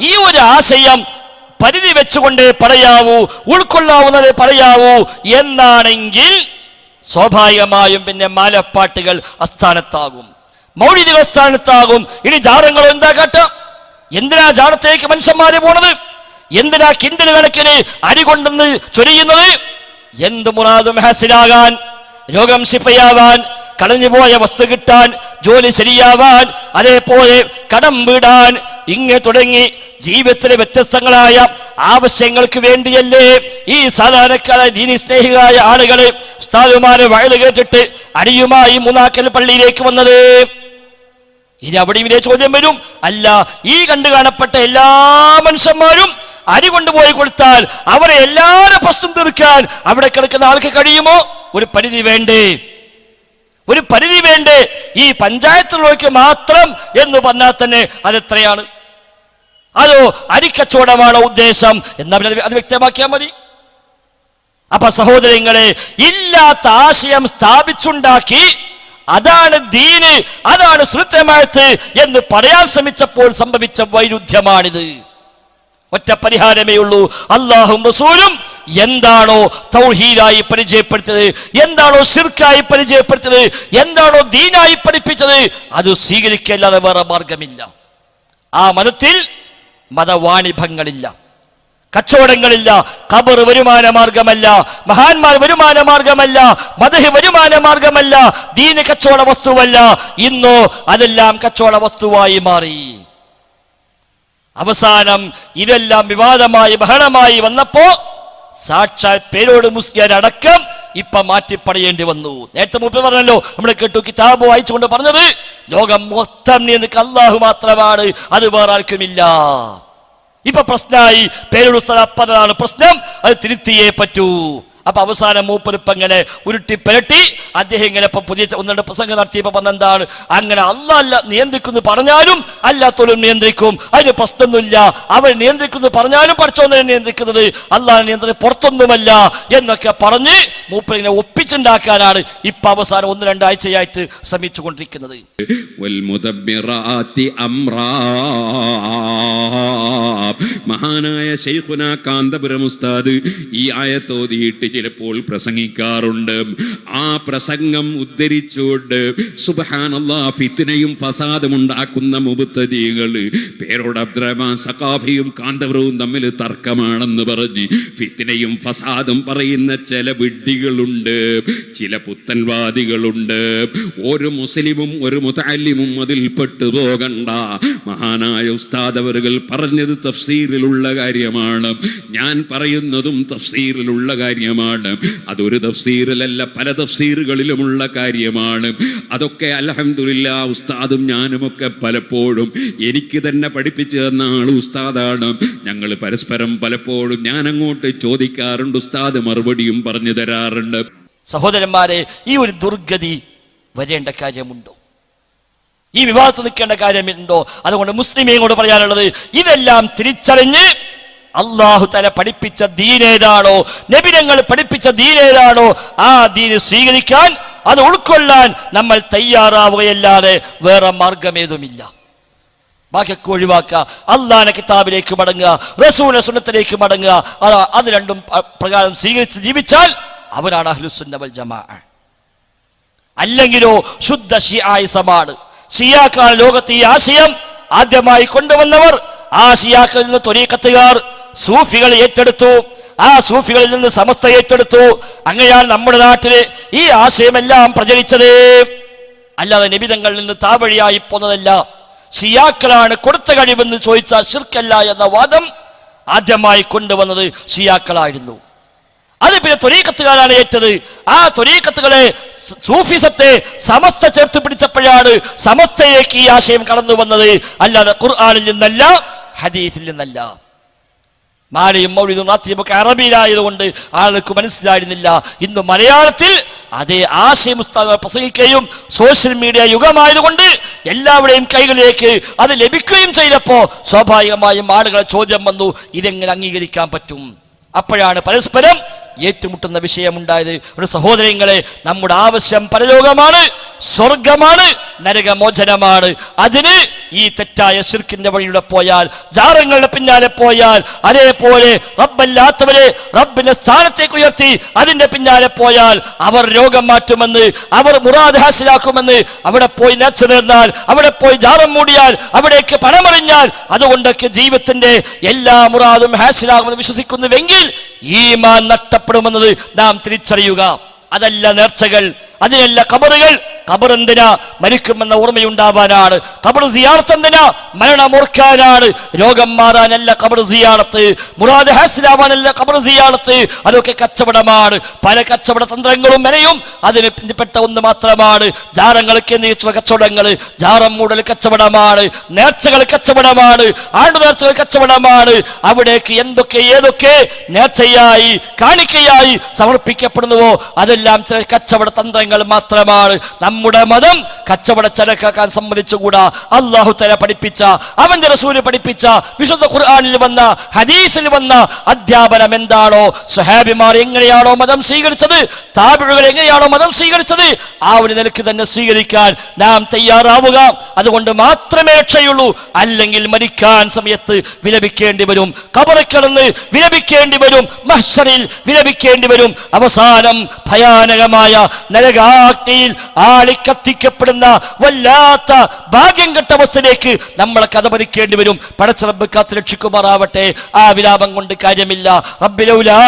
A: ഈ ഒരു ആശയം പരിധി വെച്ചുകൊണ്ടേ പറയാവൂ, ഉൾക്കൊള്ളാവുന്നതേ പറയാവൂ എന്നാണെങ്കിൽ സ്വാഭാവികമായും പിന്നെ മാലപ്പാട്ടുകൾ അസ്ഥാനത്താകും, മൗലിദുകൾ അസ്ഥാനത്താകും. ഇനി ജാറങ്ങൾ എന്താ കാട്ട? എന്തിനാ ജാറത്തേക്ക് മനുഷ്യന്മാര് പോണത്? എന്തിനാ കിന്തല് കണക്കിന് അരി കൊണ്ടെന്ന് ചൊരിയുന്നത്? എന്ത് മുറാദും ഹാസിലാകാൻ, രോഗം ശിഫയാവാൻ, കളഞ്ഞുപോയ വസ്തു കിട്ടാൻ, ജോലി ശരിയാവാൻ, അതേപോലെ കടം വീടാൻ, ഇങ്ങനെ തുടങ്ങി ജീവിതത്തിലെ വ്യത്യസ്തങ്ങളായ ആവശ്യങ്ങൾക്ക് വേണ്ടിയല്ലേ ഈ സാധാരണക്കാരായ ദീനി സ്നേഹികളായ ആളുകള് ഉസ്താദുമാരെ വയല് കേട്ടിട്ട് അരിയുമായി മൂന്നാക്കൽ പള്ളിയിലേക്ക് വന്നത്? ഇനി അവിടെയും ഇതേ ചോദ്യം വരും. അല്ല, ഈ കണ്ടു കാണപ്പെട്ട എല്ലാ മനുഷ്യന്മാരും അരി കൊണ്ടുപോയി കൊടുത്താൽ അവരെ എല്ലാവരുടെ പ്രശ്നം തീർക്കാൻ അവിടെ കിടക്കുന്ന ആൾക്ക് കഴിയുമോ? ഒരു പരിധി വേണ്ടേ? ഒരു പരിധി വേണ്ടേ? ഈ പഞ്ചായത്തുള്ളവർക്ക് മാത്രം എന്ന് പറഞ്ഞാൽ തന്നെ അതെത്രയാണ്? അതോ അരിക്കച്ചവടമാണോ ഉദ്ദേശം? എന്നാ അത് വ്യക്തമാക്കിയാൽ മതി. അപ്പൊ സഹോദരങ്ങളെ, ഇല്ലാത്ത ആശയം സ്ഥാപിച്ചുണ്ടാക്കി അതാണ് ദീന്, അതാണ് സുന്നത്ത് എന്ന് പറയാൻ ശ്രമിച്ചപ്പോൾ സംഭവിച്ച വൈരുദ്ധ്യമാണിത്. ഒറ്റ പരിഹാരമേ ഉള്ളൂ. അല്ലാഹും റസൂലും എന്താണോ തൗഹീദായി പരിചയപ്പെടുത്തിയത്, എന്താണോ ശിർക്കായി പരിചയപ്പെടുത്തിയത്, എന്താണോ ദീനായി പഠിപ്പിച്ചത്, അത് സ്വീകരിക്കല്ലാതെ വേറെ മാർഗമില്ല. ആ മതത്തിൽ മതവാണിഭങ്ങളില്ല, കച്ചവടങ്ങളില്ല. ഖബർ വരുമാന മാർഗമല്ല, മഹാന്മാർ വരുമാന മാർഗമല്ല, മദഹ് വരുമാന മാർഗമല്ല, ദീന് കച്ചവട വസ്തുവല്ല. ഇന്നോ അതെല്ലാം കച്ചവട വസ്തുവായി മാറി. അവസാനം ഇതെല്ലാം വിവാദമായി ബഹളമായി വന്നപ്പോ സാക്ഷാൽ പേരോട് മുസ്ലിയാരടക്കം ഇപ്പൊ മാറ്റിപ്പടയേണ്ടി വന്നു. നേരത്തെ മുമ്പ് പറഞ്ഞല്ലോ, നമ്മൾ കേട്ടു, കിതാബ് വായിച്ചുകൊണ്ട് പറഞ്ഞത് ലോകം മൊത്തം നിയന്ത്രിക്കുക അല്ലാഹു മാത്രമാണ്, അത് വേറെ ആർക്കുമില്ല. ഇപ്പൊ പ്രശ്നമായി, പേരോട് ഉസ്താദ് അപ്പതാണ് പ്രശ്നം, അത് തിരുത്തിയേ പറ്റൂ. അപ്പൊ അവസാനം മൂപ്പരിപ്പ് ഇങ്ങനെ ഉരുട്ടി പെരട്ടി അദ്ദേഹം ഇങ്ങനെ ഇപ്പൊ പുതിയ ഒന്ന് രണ്ട് പ്രസംഗം നടത്തിയപ്പോ പറഞ്ഞെന്താണ്, അങ്ങനെ അല്ല നിയന്ത്രിക്കുന്നു പറഞ്ഞാലും അല്ലാത്തോലും നിയന്ത്രിക്കും, അതിന് പ്രശ്നമൊന്നുമില്ല. അവർ നിയന്ത്രിക്കുന്നു പറഞ്ഞാലും പഠിച്ചോന്നെ നിയന്ത്രിക്കുന്നത്, അല്ലാഹ് നിയന്ത്രണം പുറത്തൊന്നുമല്ല എന്നൊക്കെ പറഞ്ഞ് മൂപ്പരിങ്ങനെ ഒപ്പിച്ചുണ്ടാക്കാനാണ് ഇപ്പൊ അവസാനം 1-2 ആഴ്ചയായിട്ട് ശ്രമിച്ചുകൊണ്ടിരിക്കുന്നത്.
I: മഹാനായ ശൈഖുന കാന്തപുരം ഉസ്താദ് ഈ ആയത്തോതിയിട്ട് ചിലപ്പോൾ പ്രസംഗിക്കാറുണ്ട്. ആ പ്രസംഗം ഉദ്ധരിച്ചുകൊണ്ട് സുബ്ഹാനല്ലാഹ്, ഫിത്നയും ഫസാദും ഉണ്ടാക്കുന്ന മുബ്തദീകൾ, പേരോട് അബ്ദുറഹ്മാൻ സഖാഫിയും കാന്തപുരവും തമ്മിൽ തർക്കമാണെന്ന് പറഞ്ഞ് ഫിത്നയും ഫസാദും പറയുന്ന ചില വിഡ്ഢികളുണ്ട്, ചില പുത്തൻവാദികളുണ്ട്. ഒരു മുസ്ലിമും ഒരു മുതഅല്ലിമും അതിൽ പെട്ടുപോകണ്ട. മഹാനായ ഉസ്താദ് അവറുകൾ പറഞ്ഞത് തഫ്സീറിലുള്ള കാര്യമാണ്, ഞാൻ പറയുന്നതും തഫ്സീറിലുള്ള കാര്യമാണ്. അതൊരു തഫ്സീറിലല്ല, പല തഫ്സീറുകളിലുമുള്ള കാര്യമാണ്. അതൊക്കെ അൽഹംദുലില്ലാ ഉസ്താദും ഞാനുമൊക്കെ പലപ്പോഴും എനിക്ക് തന്നെ പഠിപ്പിച്ചു തന്ന ആൾ ഉസ്താദാണ്. ഞങ്ങൾ പരസ്പരം പലപ്പോഴും ഞാൻ അങ്ങോട്ട് ചോദിക്കാറുണ്ട്, ഉസ്താദ് മറുപടിയും പറഞ്ഞു തരാറുണ്ട്.
A: സഹോദരന്മാരെ, ഈ ഒരു ദുർഗതി വരേണ്ട കാര്യമുണ്ടോ? ഈ വിവാദത്തിൽ നിൽക്കേണ്ട കാര്യമുണ്ടോ? അതുകൊണ്ട് മുസ്ലിമീങ്ങളോട് പറയാനുള്ളത്, ഇതെല്ലാം തിരിച്ചറിഞ്ഞ് അല്ലാഹു തആല പഠിപ്പിച്ച ദീനേതാണോ, നബിതങ്ങൾ പഠിപ്പിച്ച ദീനേതാണോ, ആ ദീന് സ്വീകരിക്കാൻ, അത് ഉൾക്കൊള്ളാൻ നമ്മൾ തയ്യാറാവുകയല്ലാതെ വേറെ മാർഗമേതുമില്ല. ബാക്കിയൊക്കെ ഒഴിവാക്കുക. അല്ലാഹുവിന്റെ കിതാബിലേക്ക് മടങ്ങുക, റസൂലിന്റെ സുന്നത്തിലേക്ക് മടങ്ങുക. അത് രണ്ടും പ്രകാരം സ്വീകരിച്ച് ജീവിച്ചാൽ അവനാണ് അഹ്ലുസുന്ന വൽ ജമാഅ. അല്ലെങ്കിലോ ശുദ്ധ ശിയായിസമാണ്. ഷിയാക്കൾ ലോകത്ത് ഈ ആശയം ആദ്യമായി കൊണ്ടുവന്നവർ. ആ ഷിയാക്കളിൽ നിന്ന് ത്വരീഖത്തുകാർ, സൂഫികൾ ഏറ്റെടുത്തു. ആ സൂഫികളിൽ നിന്ന് സമസ്ത ഏറ്റെടുത്തു. അങ്ങനെയാണ് നമ്മുടെ നാട്ടില് ഈ ആശയമെല്ലാം പ്രചരിച്ചത്. അല്ലാതെ നബിതങ്ങളിൽ നിന്ന് താവഴിയായി പോന്നതല്ല. ഷിയാക്കളാണ് കൊടുത്ത കഴിവെന്ന് ചോദിച്ചാൽ ശിർക്കല്ല എന്ന വാദം ആദ്യമായി കൊണ്ടുവന്നത് ഷിയാക്കളായിരുന്നു. അത് പിന്നെ ത്വരീഖത്തുകാരാണ് ഏറ്റത്. ആ ത്വരീഖത്തുകളെ, സൂഫിസത്തെ സമസ്ത ചേർത്ത് പിടിച്ചപ്പോഴാണ് സമസ്തയിലേക്ക് ഈ ആശയം കടന്നു വന്നത്, അല്ലാതെ ഖുർആനിൽ നിന്നല്ല, ഹദീസിൽ നിന്നല്ല. മാലയും മൗലിദും റാത്തീബൊക്കെ അറബിയിലായതുകൊണ്ട് ആൾക്ക് മനസ്സിലായിരുന്നില്ല. ഇന്ന് മലയാളത്തിൽ അതേ ആശയം ഉസ്താദ് പ്രസംഗിക്കുകയും സോഷ്യൽ മീഡിയ യുഗമായതുകൊണ്ട് എല്ലാവരുടെയും കൈകളിലേക്ക് അത് ലഭിക്കുകയും ചെയ്തപ്പോ സ്വാഭാവികമായും ആളുകളെ ചോദ്യം വന്നു, ഇതെങ്ങനെ അംഗീകരിക്കാൻ പറ്റും? അപ്പോഴാണ് പരസ്പരം ഏറ്റുമുട്ടുന്ന വിഷയമുണ്ടായത്. ഒരു സഹോദരങ്ങളെ, നമ്മുടെ ആവശ്യം പരലോകമാണ്, സ്വർഗമാണ്, നരകമോചനമാണ്. അതിന് ഈ തെറ്റായ ശിർക്കിന്റെ വഴിയുടെ പോയാൽ, ജാറങ്ങളുടെ പിന്നാലെ പോയാൽ, അതേപോലെ റബ്ബല്ലാത്തവരെ റബ്ബിന്റെ സ്ഥാനത്തേക്ക് ഉയർത്തി അതിന്റെ പിന്നാലെ പോയാൽ അവർ രോഗം മാറ്റുമെന്ന്, അവർ മുറാദ് ഹാസിലാക്കുമെന്ന്, അവിടെ പോയി നേർച്ച നേർന്നാൽ, അവിടെ പോയി ജാറം മൂടിയാൽ, അവിടേക്ക് പണമറിഞ്ഞാൽ, അതുകൊണ്ടൊക്കെ ജീവിതത്തിന്റെ എല്ലാ മുറാദും ഹാസിലാകുമെന്ന് വിശ്വസിക്കുന്നുവെങ്കിൽ ഈമാൻ നഷ്ടപ്പെടുമെന്നത് നാം തിരിച്ചറിയുക. അതല്ല നേർച്ചകൾ, അതിനല്ല ഖബറുകൾ, ഖബർ എന്തിനാ? മരിക്കുമെന്ന ഓർമ്മയുണ്ടാവാനാണ്. ഖബർ സിയാറത്ത് എന്തിനാ? മരണം ഓർക്കാനാണ്. രോഗം മാറാനല്ല ഖബർ സിയാറത്ത്, മുറാദ് ഹാസിലാവാനല്ല ഖബർ സിയാറത്ത്. അതൊക്കെ കച്ചവടമാണ്. പല കച്ചവട തന്ത്രങ്ങളും മെനയും അതിന് പെട്ട ഒന്ന് മാത്രമാണ്. ജാറങ്ങൾക്ക് നീച്ചുള്ള കച്ചവടങ്ങൾ, ജാറം മൂടൽ കച്ചവടമാണ്, നേർച്ചകൾ കച്ചവടമാണ്, ആണ്ടുനേർച്ചകൾ കച്ചവടമാണ്. അവിടേക്ക് എന്തൊക്കെ ഏതൊക്കെ നേർച്ചയായി കാണിക്കയായി സമർപ്പിക്കപ്പെടുന്നുവോ അതെല്ലാം ചില കച്ചവട തന്ത്രങ്ങൾ മാത്രമാണ്. നമ്മുടെ മതം കച്ചവട ചരക്കാക്കാൻ സമ്മതിച്ചുകൂടാ. അല്ലാഹു തആല പഠിപ്പിച്ച, അവന്റെ റസൂല് പഠിപ്പിച്ച, വിശുദ്ധ ഖുർആനിൽ വന്ന, ഹദീസിൽ വന്ന അധ്യാപനം എന്താണോ, സ്വഹാബിമാർ എങ്ങനെയാണോ മതം സ്വീകരിച്ചത്, താബിഈകൾ എങ്ങനെയാണോ മതം സ്വീകരിച്ചത്, ആ ഒരു നിലയ്ക്ക് തന്നെ സ്വീകരിക്കാൻ നാം തയ്യാറാവുക. അതുകൊണ്ട് മാത്രമേ രക്ഷയുള്ളൂ. അല്ലെങ്കിൽ മരിക്കാൻ സമയത്ത് വിലപിക്കേണ്ടി വരും, ഖബറിൽ കിടന്ന് വിലപിക്കേണ്ടി വരും, മഹ്ശറിൽ വിലപിക്കേണ്ടി വരും. അവസാനം ഭയാനകമായ നരകാഗ്നിയിൽ ആളിക്കത്തിക്കപ്പെടുന്ന വല്ലാത്ത ഭാഗ്യം കെട്ട അവസ്ഥയിലേക്ക് നമ്മളെ കഥപതിക്കേണ്ടി വരും. പടച്ച റബ്ബ് കാത്ത് രക്ഷിക്കുമാറാവട്ടെ. ആ വിലാപം കൊണ്ട് കാര്യമില്ല. റബ്ബി ലൗലാ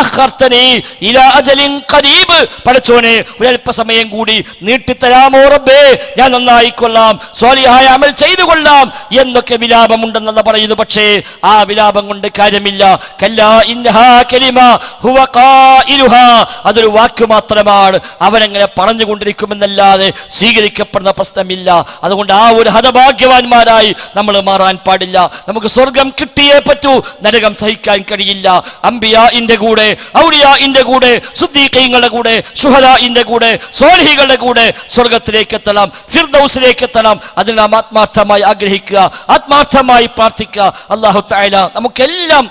A: അഖർതനി ഇലാ അജലിൻ ഖരീബ്, പടച്ചോനെ ഒരല്പസമയം കൂടി നീട്ടിത്തരാമോ റബ്ബേ, ഞാൻ നന്നായിക്കൊള്ളാം, സ്വാലിഹായ അമൽ ചെയ്തു കൊള്ളാം എന്നൊക്കെ വിലാപമുണ്ടെന്നല്ല പറയുന്നു. പക്ഷേ ആ വിലാപം കൊണ്ട് കാര്യമില്ല. കല്ലാ ഇന്നഹാ കലിമ ഹുവ ഖായിലുഹാ, അതൊരു വാക്ക് മാത്രമാണ്. അവനങ്ങനെ പറഞ്ഞുകൊണ്ടിരിക്കുമെന്നല്ലാതെ സ്വീകരിക്കപ്പെടുന്ന പ്രശ്നമില്ല. അതുകൊണ്ട് ആ ഒരു ഹതഭാഗ്യവാന്മാരായി നമ്മൾ മാറാൻ പാടില്ല. നമുക്ക് സ്വർഗം കിട്ടിയേ പറ്റൂ, നരകം സഹിക്കാൻ കഴിയില്ല. അംബിയാഇന്റെ കൂടെ, ഔലിയാഇന്റെ കൂടെ, സിദ്ദീഖീങ്ങളുടെ കൂടെ, ശുഹദാഇന്റെ കൂടെ, സ്വാലിഹീങ്ങളുടെ കൂടെ സ്വർഗത്തിലേക്ക് എത്തണം, ഫിർദൗസിലേക്ക് എത്തണം. അതിന് നാം ആത്മാർത്ഥമായി ആഗ്രഹിക്കുക, ആത്മാർത്ഥമായി പ്രാർത്ഥിക്കുക. അല്ലാഹു തആല നമുക്കെല്ലാം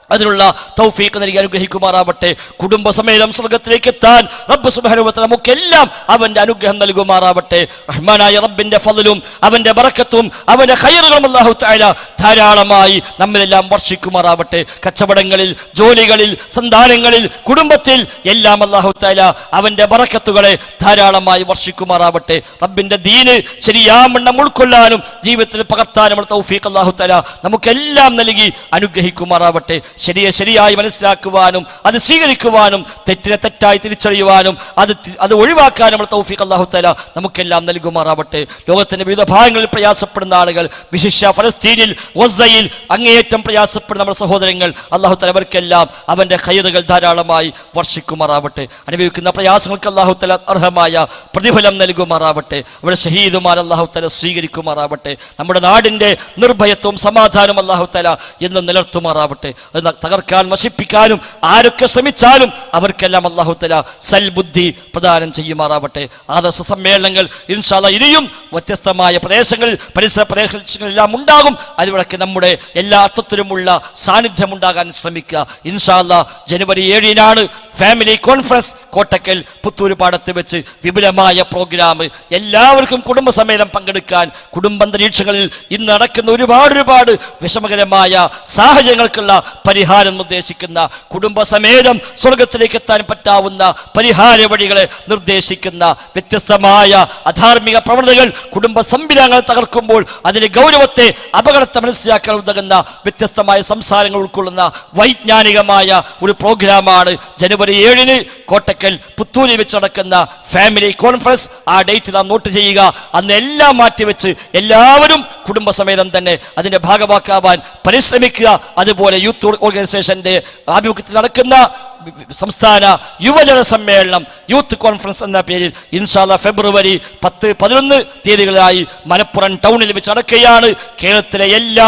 A: അതിനുള്ള തൗഫീഖ് നൽകി അനുഗ്രഹിക്കുമാറാവട്ടെ. കുടുംബസമേതം സ്വർഗത്തിലേക്ക് എത്താൻ റബ്ബ് സുബ്ഹാനഹു വ തആല നമുക്കെല്ലാം അവന്റെ അനുഗ്രഹം നൽകുമാറാവട്ടെ. റഹ്മാനായ റബ്ബിന്റെ ഫളലും അവന്റെ ബറക്കത്തും അവന്റെ ഖൈറുകളും അല്ലാഹു തആല ധാരാളമായി നമ്മിലെല്ലാം വർഷിക്കുമാറാവട്ടെ. കച്ചവടങ്ങളിൽ, ജോലികളിൽ, സന്താനങ്ങളിൽ, കുടുംബത്തിൽ എല്ലാം അല്ലാഹു തആല അവന്റെ ബറക്കത്തുകളെ ധാരാളമായി വർഷിക്കുമാറാവട്ടെ. റബ്ബിന്റെ ദീന് ശരിയാവണ്ണം ഉൾക്കൊള്ളാനും ജീവിതത്തിൽ പകർത്താനും തൗഫീഖ് അല്ലാഹു തആല നമുക്കെല്ലാം നൽകി അനുഗ്രഹിക്കുമാറാവട്ടെ. ശരിയായി മനസ്സിലാക്കുവാനും അത് സ്വീകരിക്കുവാനും തെറ്റിനെ തെറ്റായി തിരിച്ചറിയുവാനും അത് ഒഴിവാക്കാനും തൗഫീഖ് അല്ലാഹു തആല നമുക്കെല്ലാം നൽകുമാറാവട്ടെ. ലോകത്തിന്റെ വിവിധ ഭാഗങ്ങളിൽ പ്രയാസപ്പെടുന്ന ആളുകൾ, വിശിഷ്യ ഫലസ്തീനിൽ, ഗസയിൽ അങ്ങേയറ്റം പ്രയാസപ്പെടുന്ന നമ്മുടെ സഹോദരങ്ങൾ, അല്ലാഹു തആല അവർക്കെല്ലാം അവന്റെ ഖൈറുകൾ ധാരാളമായി വർഷിക്കുമാറാവട്ടെ. അനുഭവിക്കുന്ന പ്രയാസങ്ങൾക്ക് അല്ലാഹു തആല അർഹമായ പ്രതിഫലം നൽകുമാറാവട്ടെ. അവിടെ ഷഹീദുമാർ അല്ലാഹു തആല സ്വീകരിക്കുമാറാവട്ടെ. നമ്മുടെ നാടിന്റെ നിർഭയത്വവും സമാധാനവും അല്ലാഹു തആല എന്നും നിലർത്തുമാറാവട്ടെ. തകർക്കാൻ, നശിപ്പിക്കാനും ആരൊക്കെ ശ്രമിച്ചാലും അവർക്കെല്ലാം അല്ലാഹു തആല സൽബുദ്ധി പ്രദാനം ചെയ്യുമാറാവട്ടെ. ആദർശ സമ്മേളനങ്ങൾ ഇൻഷാ അല്ലാഹ് ഇനിയും വ്യത്യസ്തമായ പ്രദേശങ്ങളിൽ, പരിസര പ്രദേശങ്ങളിലെല്ലാം ഉണ്ടാകും. അതിലൂടെ നമ്മുടെ എല്ലാ അർത്ഥത്തിലുമുള്ള സാന്നിധ്യം ഉണ്ടാകാൻ ശ്രമിക്കുക. ഇൻഷാ അല്ലാഹ് ജനുവരി 7-നാണ് ഫാമിലി കോൺഫറൻസ് കോട്ടക്കൽ പുത്തൂരുപാടത്ത് വെച്ച് വിപുലമായ പ്രോഗ്രാം. എല്ലാവർക്കും കുടുംബസമേതം പങ്കെടുക്കാൻ, കുടുംബാന്തരീക്ഷങ്ങളിൽ ഇന്ന് നടക്കുന്ന ഒരുപാട് വിഷമകരമായ സാഹചര്യങ്ങൾക്കുള്ള പരിഹാരം നിർദ്ദേശിക്കുന്ന, കുടുംബസമേതം സ്വർഗത്തിലേക്ക് എത്താൻ പറ്റാവുന്ന പരിഹാര വഴികളെ നിർദ്ദേശിക്കുന്ന, വ്യത്യസ്തമായ അധാർമിക പ്രവണതകൾ കുടുംബ സംവിധാനങ്ങൾ തകർക്കുമ്പോൾ അതിന്റെ ഗൗരവത്തെ, അപകടത്തെ മനസ്സിലാക്കാൻ ഉതകുന്ന വ്യത്യസ്തമായ സംസാരങ്ങൾ ഉൾക്കൊള്ളുന്ന വൈജ്ഞാനികമായ ഒരു പ്രോഗ്രാമാണ് ജനുവരി 7-ന് കോട്ടക്കൽ പുത്തൂരിൽ വെച്ച് നടക്കുന്ന ഫാമിലി കോൺഫറൻസ്. ആ ഡേറ്റ് നാം നോട്ട് ചെയ്യുക. അന്ന് എല്ലാം മാറ്റിവെച്ച് എല്ലാവരും കുടുംബസമേതം തന്നെ അതിന്റെ ഭാഗമാക്കാവാൻ പരിശ്രമിക്കുക. അതുപോലെ യൂത്ത് ഓർഗനൈസേഷന്റെ ആഭിമുഖ്യത്തിൽ നടക്കുന്ന സംസ്ഥാന യുവജന സമ്മേളനം, യൂത്ത് കോൺഫറൻസ് എന്ന പേരിൽ ഇൻഷാ അല്ലാഹ് ഫെബ്രുവരി 10-11 തീയതികളിലായി മലപ്പുറം ടൗണിൽ വെച്ച് നടക്കുകയാണ്. കേരളത്തിലെ എല്ലാ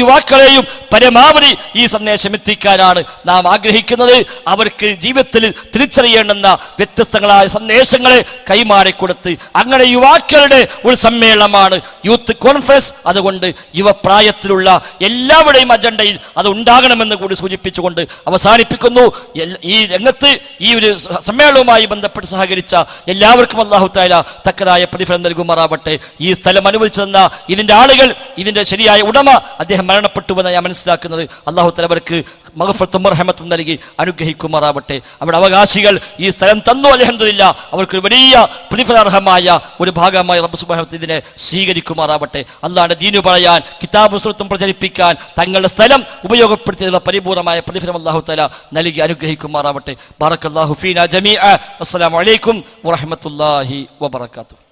A: യുവാക്കളെയും പരമാവധി ഈ സന്ദേശം എത്തിക്കാനാണ് നാം ആഗ്രഹിക്കുന്നത്. അവർക്ക് ജീവിതത്തിൽ തിരിച്ചറിയേണ്ടുന്ന വ്യത്യസ്തങ്ങളായ സന്ദേശങ്ങളെ കൈമാറിക്കൊടുത്ത് അങ്ങനെ യുവാക്കളുടെ ഒരു സമ്മേളനമാണ് യൂത്ത് കോൺഫറൻസ്. അതുകൊണ്ട് യുവപ്രായത്തിലുള്ള എല്ലാവരുടെയും അജണ്ടയിൽ അത് ഉണ്ടാകണമെന്ന് കൂടി സൂചിപ്പിച്ചുകൊണ്ട് അവസാനിപ്പിക്കുന്നു. ഈ രംഗത്ത് ഈ ഒരു സമ്മേളനവുമായി ബന്ധപ്പെട്ട് സഹകരിച്ച എല്ലാവർക്കും അല്ലാഹു തആല തക്കതായ പ്രതിഫലം നൽകുമാറാവട്ടെ. ഈ സ്ഥലം അനുവദിച്ചു തന്ന ഇതിന്റെ ആളുകൾ, ഇതിന്റെ ശരിയായ ഉടമ, അദ്ദേഹം മരണപ്പെട്ടുവെന്ന് ഞാൻ മനസ്സിലാക്കുന്നത്. അല്ലാഹു തആല അവർക്ക് മഗ്ഫിറത്തും റഹ്മത്തും നൽകി അനുഗ്രഹിക്കുമാറാവട്ടെ. അവിടെ അവകാശികൾ ഈ സ്ഥലം തന്നു, അൽഹംദുലില്ലാ. അവർക്ക് വലിയ പ്രതിഫലാർഹമായ ഒരു ഭാഗമായി റബ്ബ് സുബ്ഹാനഹു വ തആല ഇതിനെ സ്വീകരിക്കുമാറാവട്ടെ. അല്ലാഹുവിന്റെ ദീനു പറയാൻ, കിതാബും സുന്നത്തും പ്രചരിപ്പിക്കാൻ തങ്ങളുടെ സ്ഥലം ഉപയോഗപ്പെടുത്തിയതിനുള്ള പരിപൂർണമായ പ്രതിഫലം അല്ലാഹു തആല നൽകി അനുഗ്രഹിക്കും. അനുഗ്രഹിക്കുമാറാവട്ടെ. ബാറക്കല്ലാഹു ഫീനാ ജമീഅ. അസ്സലാമു അലൈക്കും വറഹ്മത്തുള്ളാഹി വബറകാതുഹു.